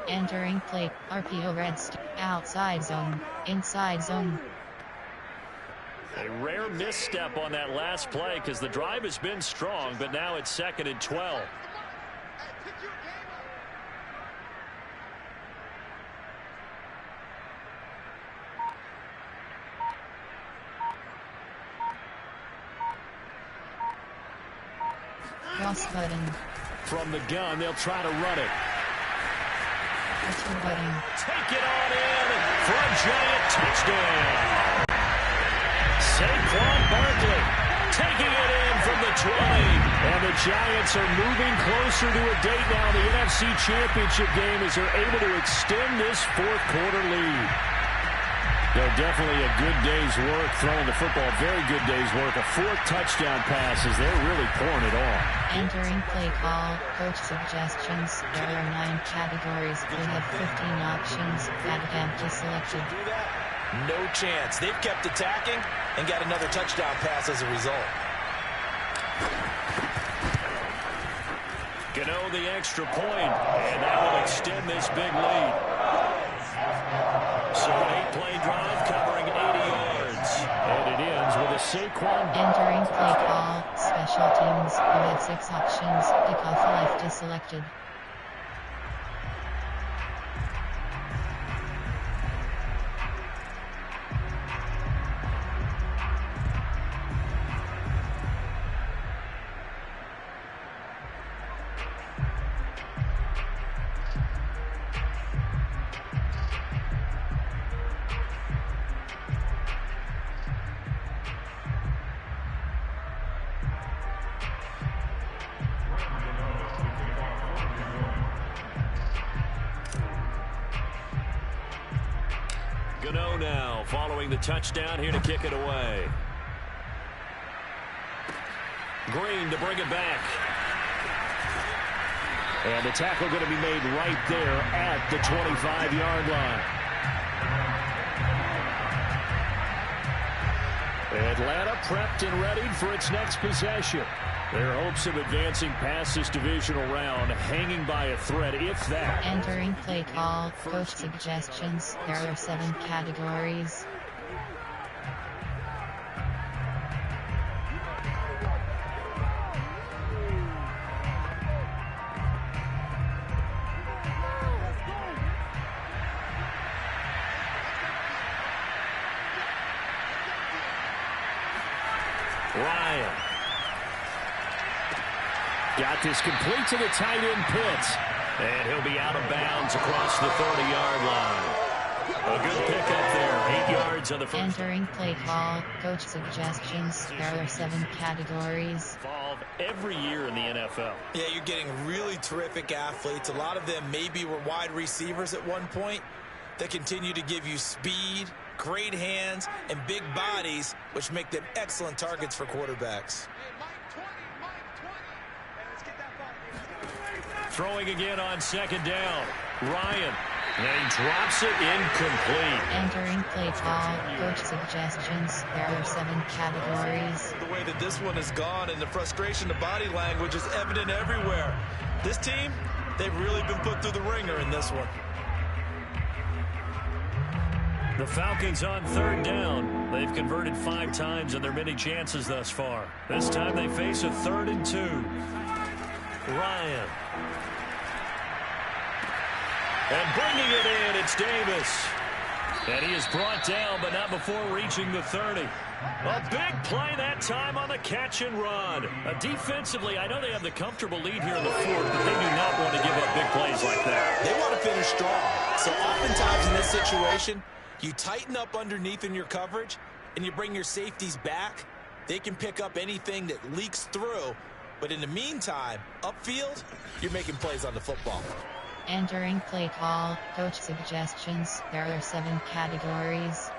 Entering play, RPO red outside zone, inside zone. A rare misstep on that last play because the drive has been strong, but now it's 2nd and 12. Cross button. From the gun, they'll try to run it. Button. Take it on in for a giant touchdown. Saquon Barkley taking it in from the 20. And the Giants are moving closer to a date now in the NFC Championship game as they're able to extend this 4th quarter lead. Definitely a good day's work throwing the football. Very good day's work. A 4th touchdown pass as they're really pouring it on. Entering play call, coach suggestions. There are 9 categories. We have 15 options. Add empty selected. No chance. They've kept attacking and got another touchdown pass as a result. Gano the extra point, and that will extend this big lead. So an 8-play drive covering 80 yards. And it ends with a Saquon. Entering play call, special teams. We have 6 options. Kickoff left is selected. Gano now following the touchdown here to kick it away. Green to bring it back. And the tackle going to be made right there at the 25-yard line. Atlanta prepped and ready for its next possession. Their hopes of advancing past this divisional round hanging by a thread, if that. Entering play call, coach suggestions. There are 7 categories. Ryan. Got this complete to the tight end Pitts. And he'll be out of bounds across the 30-yard line. A good pickup there. 8 yards on the first. Entering play call, coach suggestions. There are 7 categories. Involved every year in the NFL. Yeah, you're getting really terrific athletes. A lot of them maybe were wide receivers at one point. They continue to give you speed, great hands, and big bodies, which make them excellent targets for quarterbacks. Throwing again on 2nd down. Ryan. And he drops it incomplete. Entering play call, coach suggestions. There are 7 categories. The way that this one has gone and the frustration of body language is evident everywhere. This team, they've really been put through the ringer in this one. The Falcons on 3rd down. They've converted 5 times in their many chances thus far. This time they face a 3rd and 2. Ryan. And bringing it in, it's Davis. And he is brought down, but not before reaching the 30. A big play that time on the catch and run. Defensively, I know they have the comfortable lead here in the 4th, but they do not want to give up big plays like that. They want to finish strong. So oftentimes in this situation, you tighten up underneath in your coverage, and you bring your safeties back. They can pick up anything that leaks through. But in the meantime, upfield, you're making plays on the football. Entering play call, coach suggestions. There are 7 categories.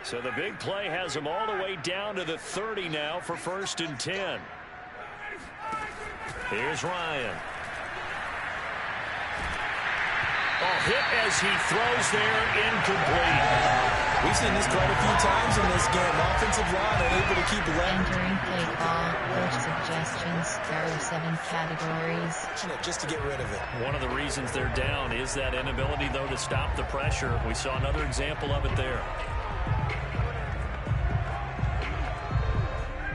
So the big play has them all the way down to the 30 now for 1st and 10. Here's Ryan. Oh, hit as he throws there, incomplete. We've seen this quite a few times in this game. Offensive line unable to keep letting. Entering play call, coach suggestions. There are 7 categories. Just to get rid of it. One of the reasons they're down is that inability, though, to stop the pressure. We saw another example of it there.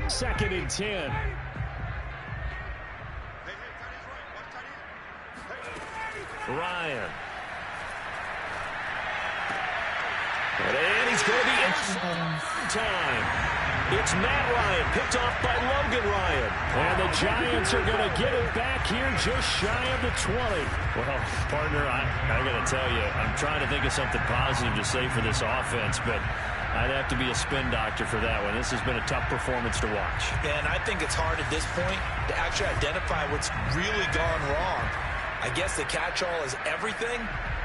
2nd and 10. Ryan. And he's going to be in time. It's Matt Ryan, picked off by Logan Ryan. And the Giants are going to get it back here just shy of the 20. Well, partner, I got to tell you, I'm trying to think of something positive to say for this offense, but I'd have to be a spin doctor for that one. This has been a tough performance to watch. And I think it's hard at this point to actually identify what's really gone wrong. I guess the catch-all is everything.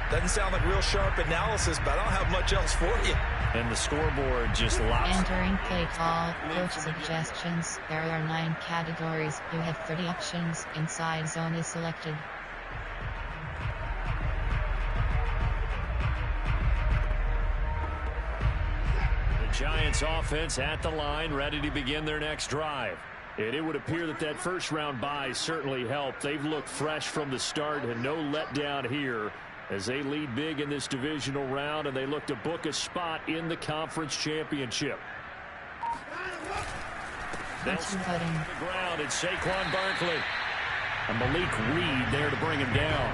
Doesn't sound like real sharp analysis, but I don't have much else for you. And the scoreboard just locks. Entering play call, coach suggestions. There are 9 categories. You have 30 options. Inside zone is selected. The Giants offense at the line, ready to begin their next drive. And it would appear that that first-round bye certainly helped. They've looked fresh from the start and no letdown here as they lead big in this divisional round, and they look to book a spot in the conference championship. That's cutting. The ground, it's Saquon Barkley. And Malik Reed there to bring him down.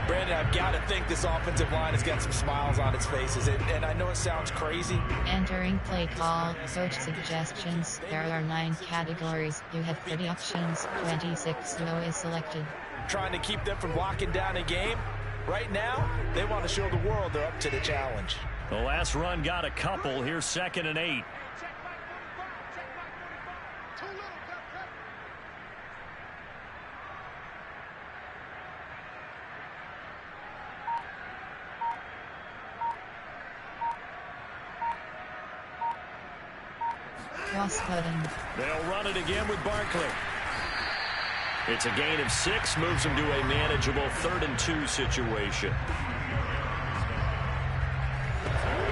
Brandon, I've got to think this offensive line has got some smiles on its faces. And I know it sounds crazy. Entering play call, coach suggestions. There are 9 categories. You have 30 options. 26 no is selected. Trying to keep them from locking down a game. Right now, they want to show the world they're up to the challenge. The last run got a couple. Here's 2nd and 8. Cross-cutting. They'll run it again with Barkley. It's a gain of 6, moves them to a manageable 3rd and 2 situation.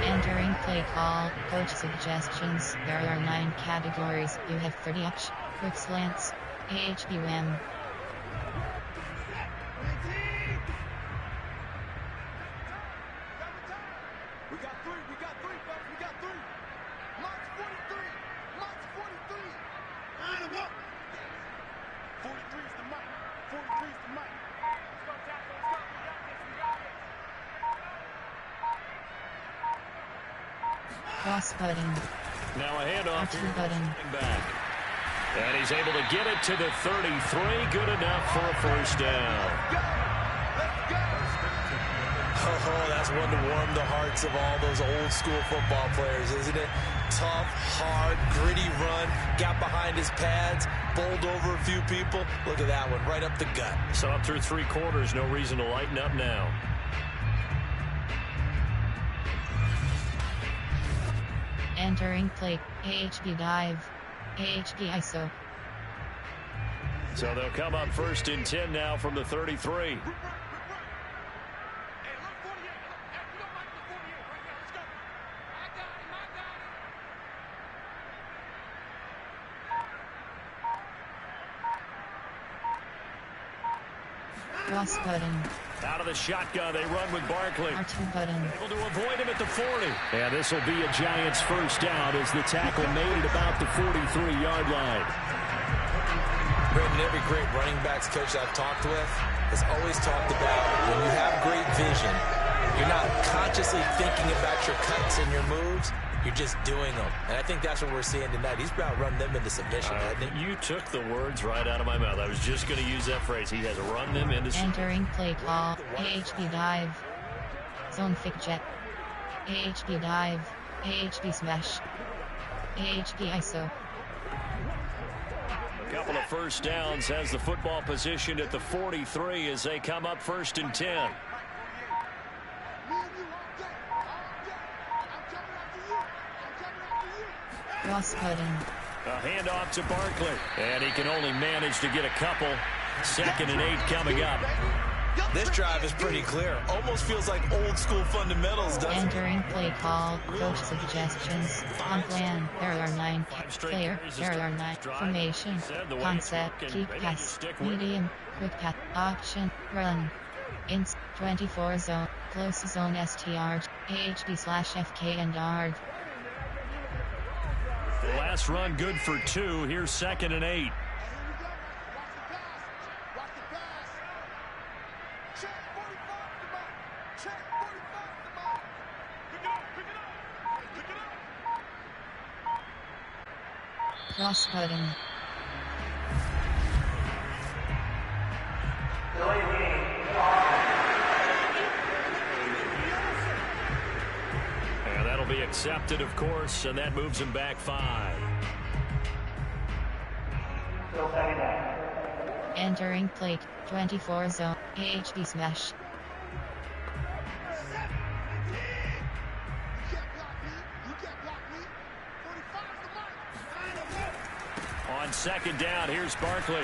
Entering play call, coach suggestions. There are 9 categories. You have 30 options. Quick slants. AHP wham. We got 3, Buck. We got 3. March 43. March 43. Line him up. 43 is the mic. 43 is the mic. Let's go, Tackle. Let's go. We got this. We got this. Cross-cutting. Now a handoff here. Cutting. Back. And he's able to get it to the 33. Good enough for a first down. Oh, that's one to warm the hearts of all those old school football players, isn't it? Tough, hard, gritty run, got behind his pads, bowled over a few people. Look at that one, right up the gut. So up through 3 quarters, no reason to lighten up now. Entering play, AHP dive. AHP ISO. So they'll come up 1st and 10 now from the 33. Cross-cutting. Out of the shotgun, they run with Barkley. R2 button. Able to avoid him at the 40. Yeah, this will be a Giants first down as the tackle made at about the 43-yard line. Brandon, every great running backs coach I've talked with has always talked about when you have great vision, you're not consciously thinking about your cuts and your moves. You're just doing them. And I think that's what we're seeing tonight. He's about run them into submission, hasn't he? You took the words right out of my mouth. I was just going to use that phrase. He has run them into submission. Entering play call, AHP dive. Zone fake jet. AHP dive. AHB smash. AHB ISO. A couple of first downs has the football positioned at the 43 as they come up 1st and 10. Ross Cutting. A handoff to Barkley, and he can only manage to get a couple. 2nd and 8 coming up. This drive is pretty clear. Almost feels like old school fundamentals, doesn't it? Entering play call. Coach suggestions. On plan. There are 9. Player. There are 9. Formation. Concept. Key pass. Medium. Quick pass. Option. Run. Ins. 24 zone. Close zone STR. AHB/FK and ARD. Last run good for 2. Here's 2nd and 8. Cross cutting. And that'll be accepted, of course, and that moves him back 5. Entering plate. 24 zone. AHB smash. On 2nd down, here's Barkley.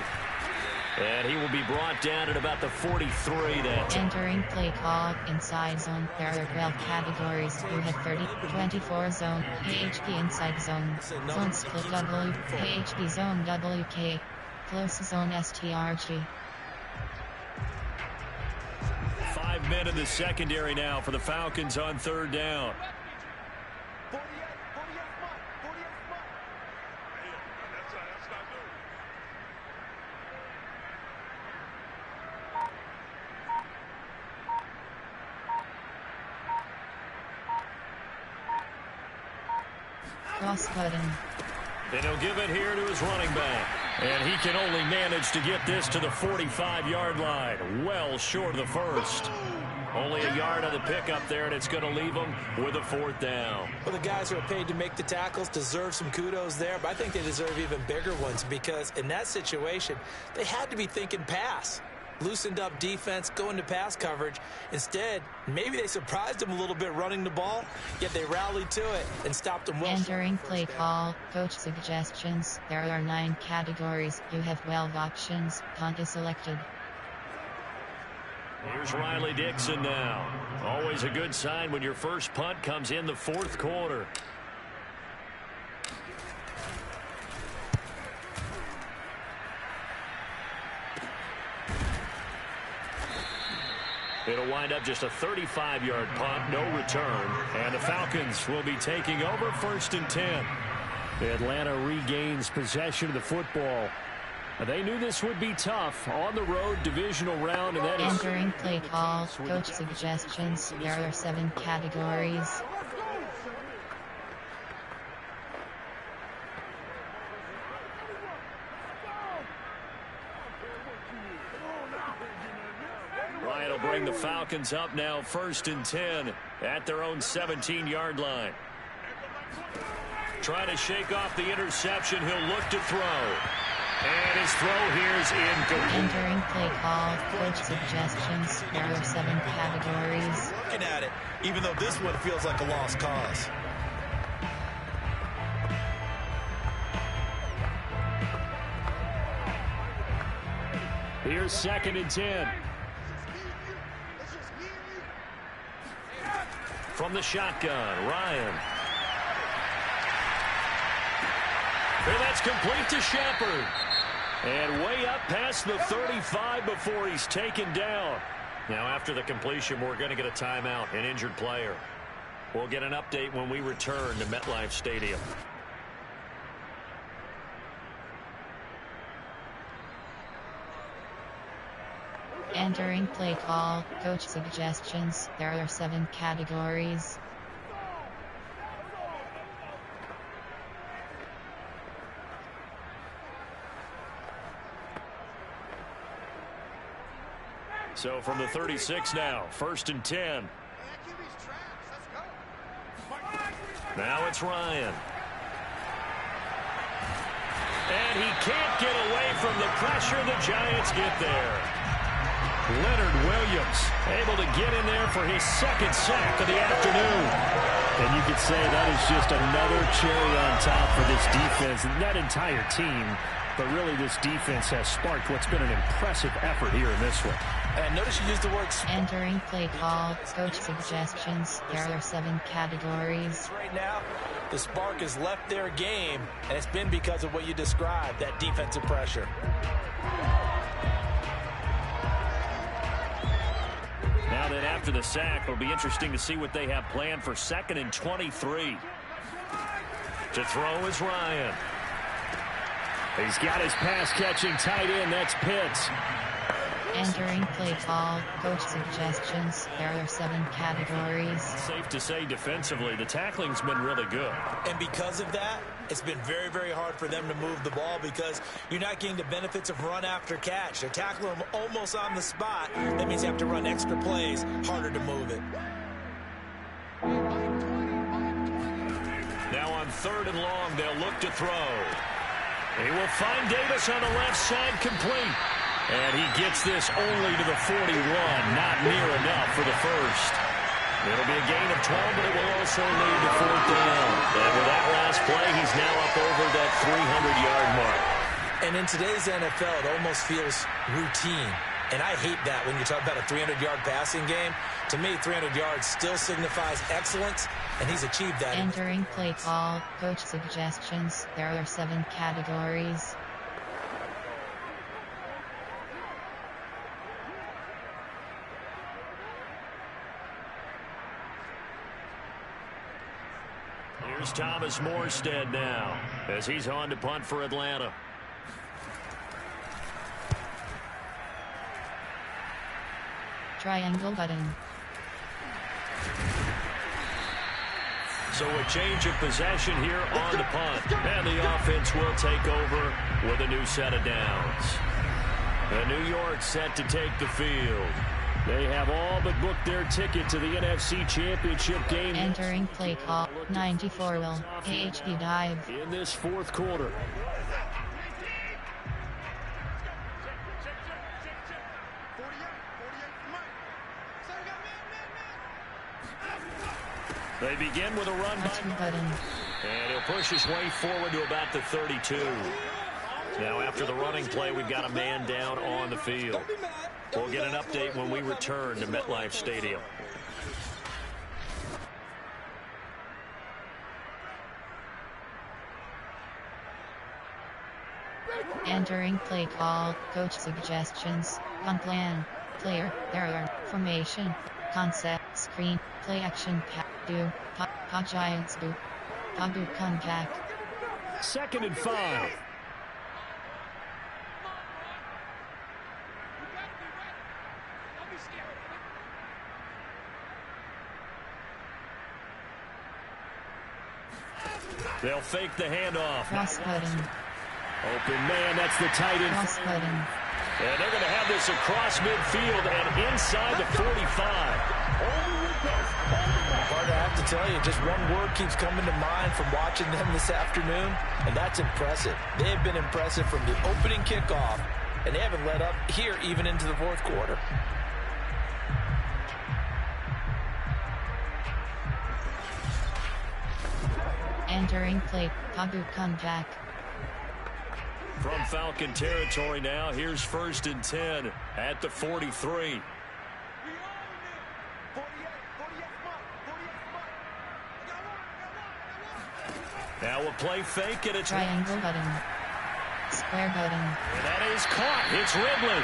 And he will be brought down at about the 43 then. Entering play call. Inside zone. There are 12 categories. You have 30. 24 zone. AHB inside zone. Zone split W. AHB zone WK. Close zone STRG. 5 men in the secondary now for the Falcons on 3rd down. Cross cutting. And he'll give it here to his running back. And he can only manage to get this to the 45-yard line. Well short of the 1st. Only a yard on the pickup there, and it's going to leave him with a 4th down. Well, the guys who are paid to make the tackles deserve some kudos there, but I think they deserve even bigger ones because in that situation, they had to be thinking pass. Loosened up defense, going to pass coverage. Instead, maybe they surprised him a little bit running the ball, yet they rallied to it and stopped him well. Entering play call. Coach suggestions. There are 9 categories. You have 12 options. Punt is selected. Here's Riley Dixon now. Always a good sign when your first punt comes in the 4th quarter. It'll wind up just a 35-yard punt, no return. And the Falcons will be taking over 1st and 10. Atlanta regains possession of the football. They knew this would be tough on the road, divisional round, and that is... Entering play call. Coach suggestions. There are 7 categories. Ryan will bring the Falcons up now 1st and 10 at their own 17-yard line. Trying to shake off the interception. He'll look to throw. And his throw here is incomplete. Entering play call. Coach suggestions. There are 7 categories. Looking at it, even though this one feels like a lost cause. Here's 2nd and 10. From the shotgun, Ryan. And that's complete to Shepard. And way up past the 35 before he's taken down. Now after the completion, we're going to get a timeout, an injured player. We'll get an update when we return to MetLife Stadium. Entering play call. Coach suggestions. There are 7 categories. So from the 36 now, 1st and 10. Now it's Ryan. And he can't get away from the pressure. The Giants get there. Leonard Williams able to get in there for his second sack of the afternoon. And you could say that is just another cherry on top for this defense and that entire team. But really, this defense has sparked what's been an impressive effort here in this one. And notice you used the word entering play call, coach suggestions. There are 7 categories. right now. The spark has left their game, and it's been because of what you described, that defensive pressure. Now then, after the sack, it'll be interesting to see what they have planned for 2nd and 23. To throw is Ryan. He's got his pass-catching tight end. That's Pitts. Entering play call, coach suggestions. There are 7 categories. Safe to say defensively, the tackling's been really good. And because of that, it's been very, very hard for them to move the ball because you're not getting the benefits of run after catch. They're tackling them almost on the spot. That means you have to run extra plays, harder to move it. Now on 3rd and long, they'll look to throw. He will find Davis on the left side, complete. And he gets this only to the 41, not near enough for the first. It'll be a gain of 12, but it will also lead to 4th down. And with that last play, he's now up over that 300-yard mark. And in today's NFL, it almost feels routine. And I hate that when you talk about a 300-yard passing game. To me, 300 yards still signifies excellence, and he's achieved that. Entering play call, coach suggestions. There are 7 categories. Here's Thomas Morstead now as he's on to punt for Atlanta. Triangle button. So a change of possession here on the punt. And the offense will take over with a new set of downs. And New York set to take the field. They have all but booked their ticket to the NFC Championship game. Entering play call, 94 will AHD dive. In this 4th quarter. They begin with a run. Button. And he'll push his way forward to about the 32. Now after the running play, we've got a man down on the field. We'll get an update when we return to MetLife Stadium. Entering play call, coach suggestions, punt plan, player, error, formation, concept, screen, play action, do, Giants do, do comeback. 2nd and 5. They'll fake the handoff. Cross button. Open man, that's the tight end. Cross button. And they're going to have this across midfield and inside the 45. Hard to have to tell you, just one word keeps coming to mind from watching them this afternoon, and that's impressive. They have been impressive from the opening kickoff, and they haven't let up here even into the 4th quarter. Entering play, comeback. From Falcon territory now, here's 1st and 10 at the 43. Now we'll play fake, and it's triangle button. Square button. And that is caught. It's Ridley.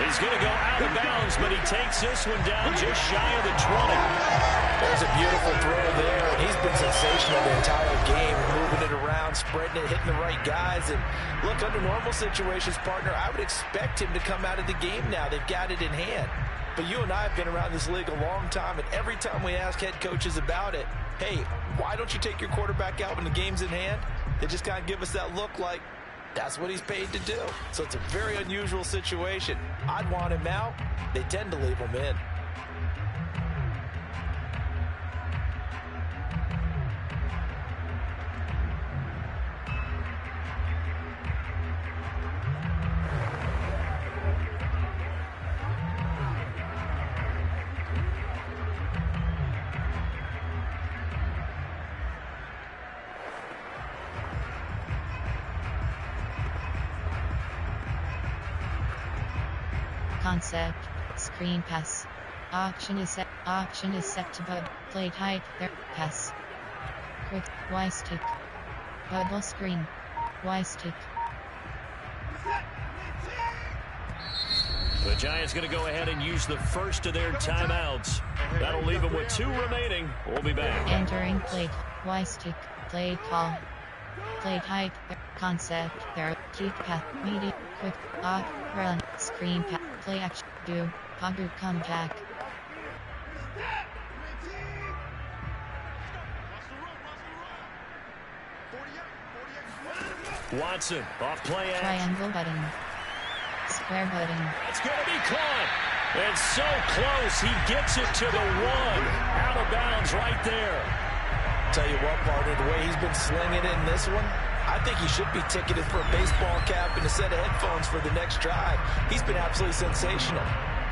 He's going to go out of bounds, but he takes this one down just shy of the 20. There's a beautiful throw there, and he's been sensational the entire game, moving it around, spreading it, hitting the right guys. And look, under normal situations, partner, I would expect him to come out of the game now. They've got it in hand. But you and I have been around this league a long time, and every time we ask head coaches about it, hey, why don't you take your quarterback out when the game's in hand? They just kind of give us that look like that's what he's paid to do. So it's a very unusual situation. I'd want him out. They tend to leave him in. Concept. Screen pass. Auction is set to bud. Play tight. There. Pass. Quick. Y stick. Bubble screen. Y stick. The Giants going to go ahead and use the first of their timeouts. That'll leave them with 2 remaining. We'll be back. Entering play. Y stick. Play call. Play tight. Concept. There. Keep path. Medium. Quick. Off. Run. Screen pass. Play action. Do. Pogger come back. Watson off play action. Triangle button. Square button. It's going to be caught. It's so close. He gets it to the 1. Out of bounds right there. Tell you what, partner, the way he's been slinging it in this one, I think he should be ticketed for a baseball cap and a set of headphones for the next drive. He's been absolutely sensational.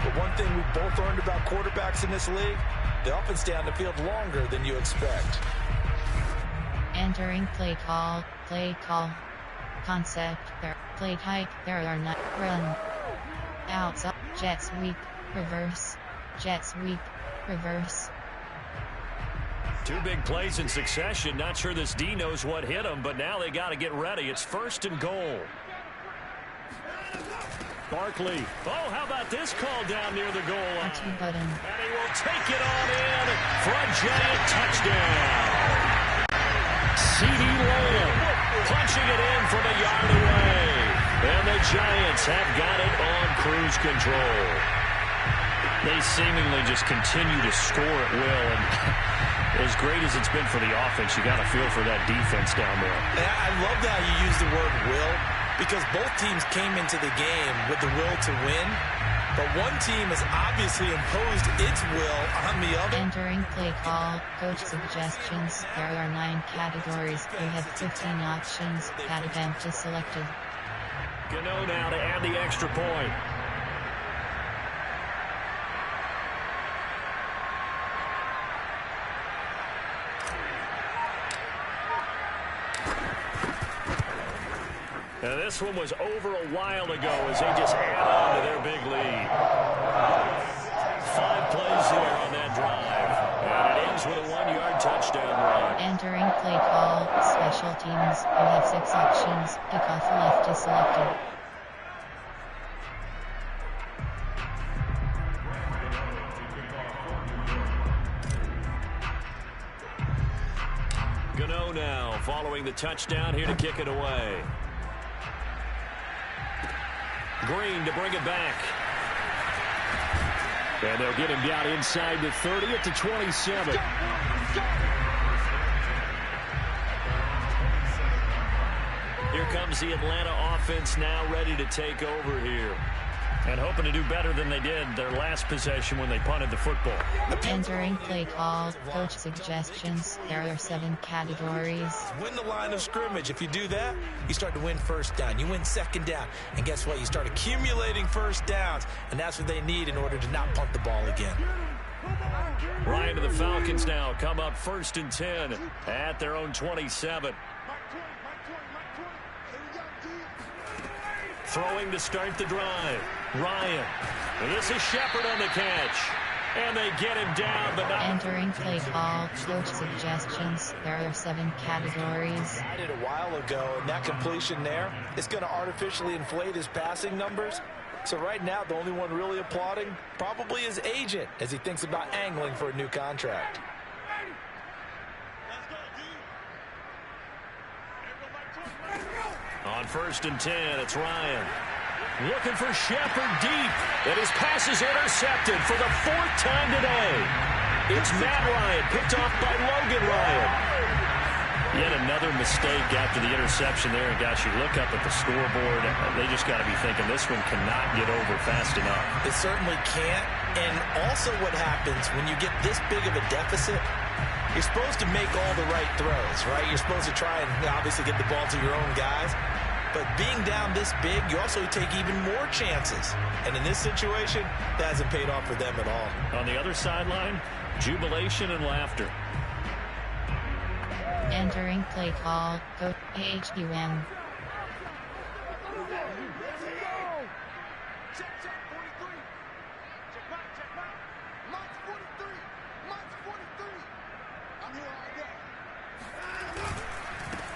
But one thing we've both learned about quarterbacks in this league, they often stay on the field longer than you expect. Entering play call. Play call. Concept. There. Play tight. There are not. Run. Outside. Jets sweep. Reverse. Jet sweep. Reverse. 2 big plays in succession. Not sure this D knows what hit him, but now they got to get ready. It's 1st and goal. Barkley. Oh, how about this call down near the goal line? Button. And he will take it on in for a Giant touchdown. C.D. Lamb punching it in from a yard away. And the Giants have got it on cruise control. They seemingly just continue to score at will. And as great as it's been for the offense, you got to feel for that defense down there. I love how you use the word will, because both teams came into the game with the will to win, but one team has obviously imposed its will on the other. Entering play call. Coach suggestions. There are 9 categories. You have 15 options. That event is selected. Gano now to add the extra point. Now this one was over a while ago as they just add on to their big lead. 5 plays here on that drive. And it ends with a 1-yard touchdown run. Entering play call. Special teams. You have 6 options. Kickoff left is selected. Gano now following the touchdown here to kick it away. Green to bring it back. And they'll get him down inside the 30 at the 27. Here comes the Atlanta offense now ready to take over here. And hoping to do better than they did their last possession when they punted the football. Entering play call. Coach suggestions. There are 7 categories. Win the line of scrimmage. If you do that, you start to win first down. You win second down. And guess what? You start accumulating first downs. And that's what they need in order to not punt the ball again. Ryan to the Falcons now come up 1st and 10 at their own 27. Throwing to start the drive. Ryan. And this is Shepard on the catch. And they get him down, but not. Entering play call. Coach suggestions. There are 7 categories. I did a while ago, and that completion there is going to artificially inflate his passing numbers. So right now, the only one really applauding probably his agent as he thinks about angling for a new contract. On 1st and 10, it's Ryan. Looking for Shepard deep. And his pass is intercepted for the 4th time today. It's Matt Ryan, picked off by Logan Ryan. Yet another mistake after the interception there. And gosh, you look up at the scoreboard, they just got to be thinking this one cannot get over fast enough. It certainly can't. And also what happens when you get this big of a deficit, you're supposed to make all the right throws, right? You're supposed to try and obviously get the ball to your own guys. But being down this big, you also take even more chances. And in this situation, that hasn't paid off for them at all. On the other sideline, jubilation and laughter. Entering play call. Coach HUM. Check, 43. Check back. March 43. March 43. I'm here all day.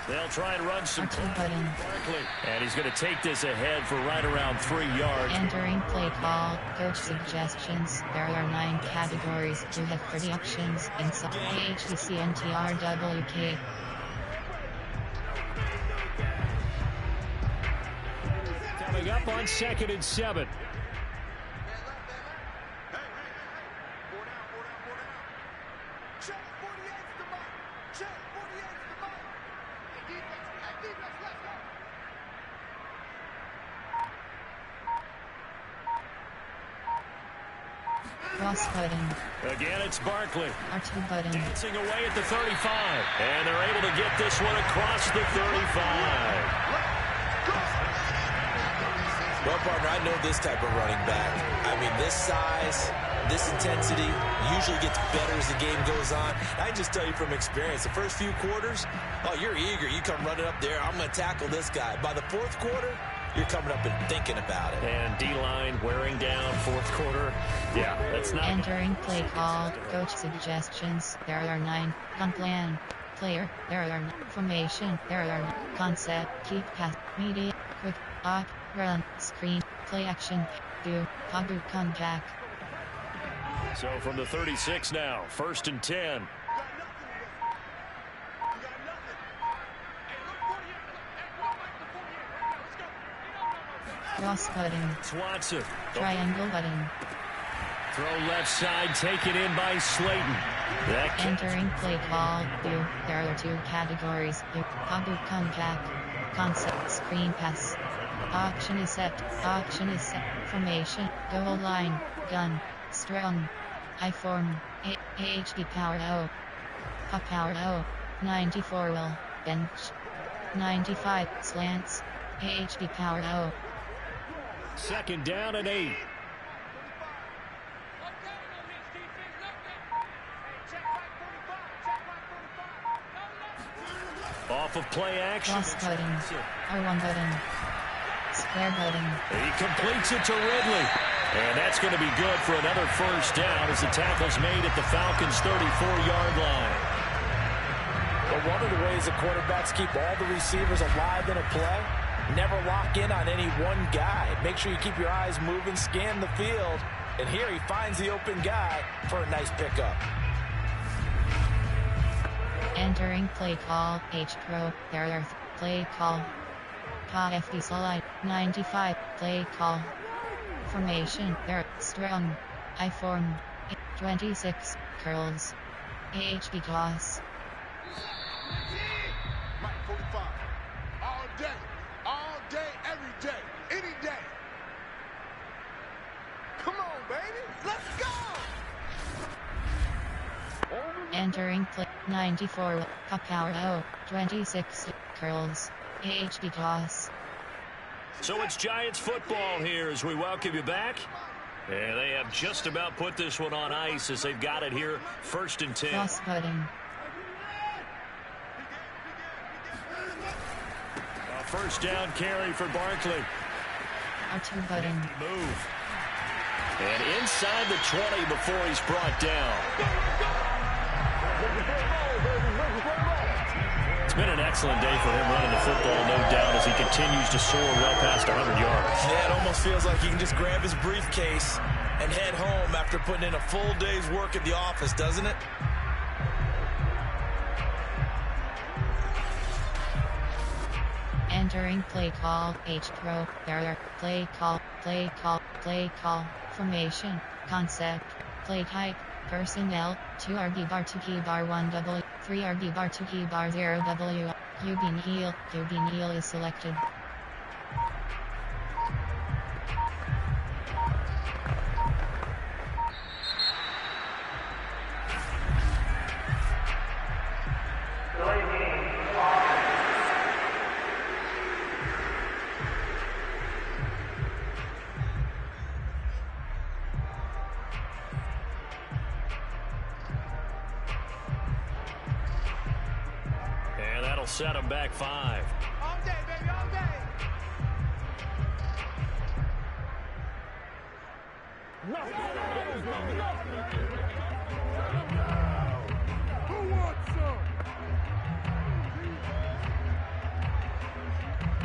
They'll try and run some button. Barkley. And he's going to take this ahead for right around 3 yards. Entering play call, coach suggestions. There are 9 categories. You have predictions inside AHDCNTRWK. Coming up on 2nd and 7. Check 48's the mark. Check 48's the mark. Hey, defense, let's go. Cross button. Again, it's Barkley. R2 button. Dancing away at the 35. And they're able to get this one across the 35. Well, partner, I know this type of running back. I mean, this size, this intensity usually gets better as the game goes on. I can just tell you from experience, the first few quarters, oh, you're eager. You come running up there, I'm going to tackle this guy. By the 4th quarter, you're coming up and thinking about it. And D-line wearing down 4th quarter. Yeah, that's not... Entering play call, coach suggestions. There are 9. Plan. Player. There are 9. Formation. There are 9. Concept. Keep pass. Media. Quick. Op. Run. Screen. Play action. Do. Pagu come back. So from the 36 now, 1st and 10. Cross button. Swanson. Triangle button. Throw left side, taken in by Slayton. Entering play call. There are 2 categories. Pagu come back. Concept. Screen pass. Auction is set. Formation. Goal line. Gun. Strong. I form. AHD power O. Power O. 94 will. Bench. 95 slants. AHD power O. 2nd down and 8. Off of play action. Cross button. R1 button. Square button. He completes it to Ridley. And that's going to be good for another 1st down as the tackle's made at the Falcons' 34-yard line. But one of the ways the quarterbacks keep all the receivers alive in a play, never lock in on any one guy. Make sure you keep your eyes moving, scan the field. And here he finds the open guy for a nice pickup. Entering play call. H-Pro. There are play call. KFD Solid. 95. Play call. Formation. There. Strong. I form. 26. Curls. AHB toss. Mike 45. All day, every day, any day. Come on, baby. Let's go. Entering play. 94. Power O. 26. Curls. AHB toss. So it's Giants football here as we welcome you back. And they have just about put this one on ice as they've got it here. 1st and 10. Cross button. A 1st down carry for Barkley. R2 button. Move. And inside the 20 before he's brought down. It's been an excellent day for him running the football, no doubt, as he continues to soar well past 100 yards. Yeah, it almost feels like he can just grab his briefcase and head home after putting in a full day's work at the office, doesn't it? Entering play call. H-Pro. There are play call. Formation. Concept. Play type. Personnel. 2 RB bar 2 key bar 1 W. 3 RB bar 2 key bar 0 W. QB Neal is selected. Set him back 5. All day, baby, all day.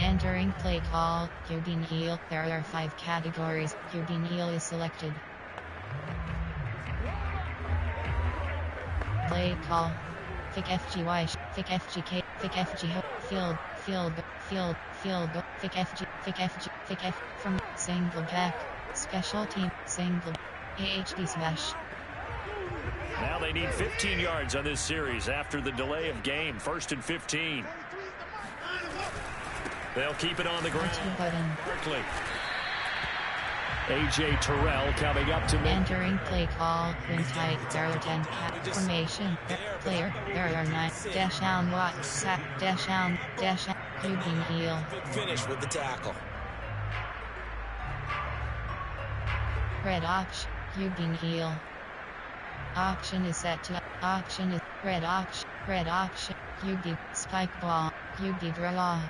Entering play call, QB heel. There are 5 categories. QB heel is selected. Play call. Fick FGY, Fick FGK, Fick FG, field, Fick FG, from single back, special team, single, AHD smash. Now they need 15 yards on this series after the delay of game. 1st and 15. They'll keep it on the ground. Barkley. A.J. Terrell coming up to mid. Entering play call. Win tight. There are 10 formation. Player. There are 9. Dash down. What? Sack. Dash down. Dash down. QB heel. Finish with the tackle. Red option. QB heel. Option is set to. Option is red option. Red option. QB spike ball. QB draw.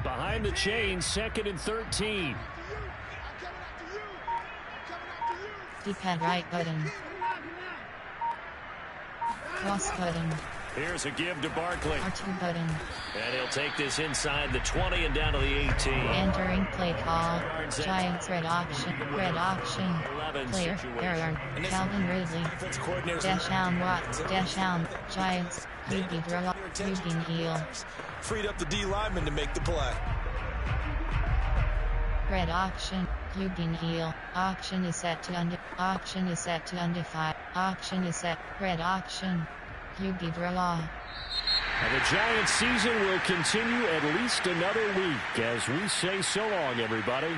Behind the chains, 2nd and 13. D-pad right button. Cross button. Here's a give to Barkley. R2 button. And he'll take this inside the 20 and down to the 18. Entering play call. Giants red option. Red option. Player. Error. Calvin Ridley. Dash down Watts. Dash down. Giants. QB draw. QB heel. Freed up the D lineman to make the play. Red option. QB heel. Option is set to under. Option is set to undefined. Option is set. Red option. QB draw. And the Giants season will continue at least another week as we say so long, everybody.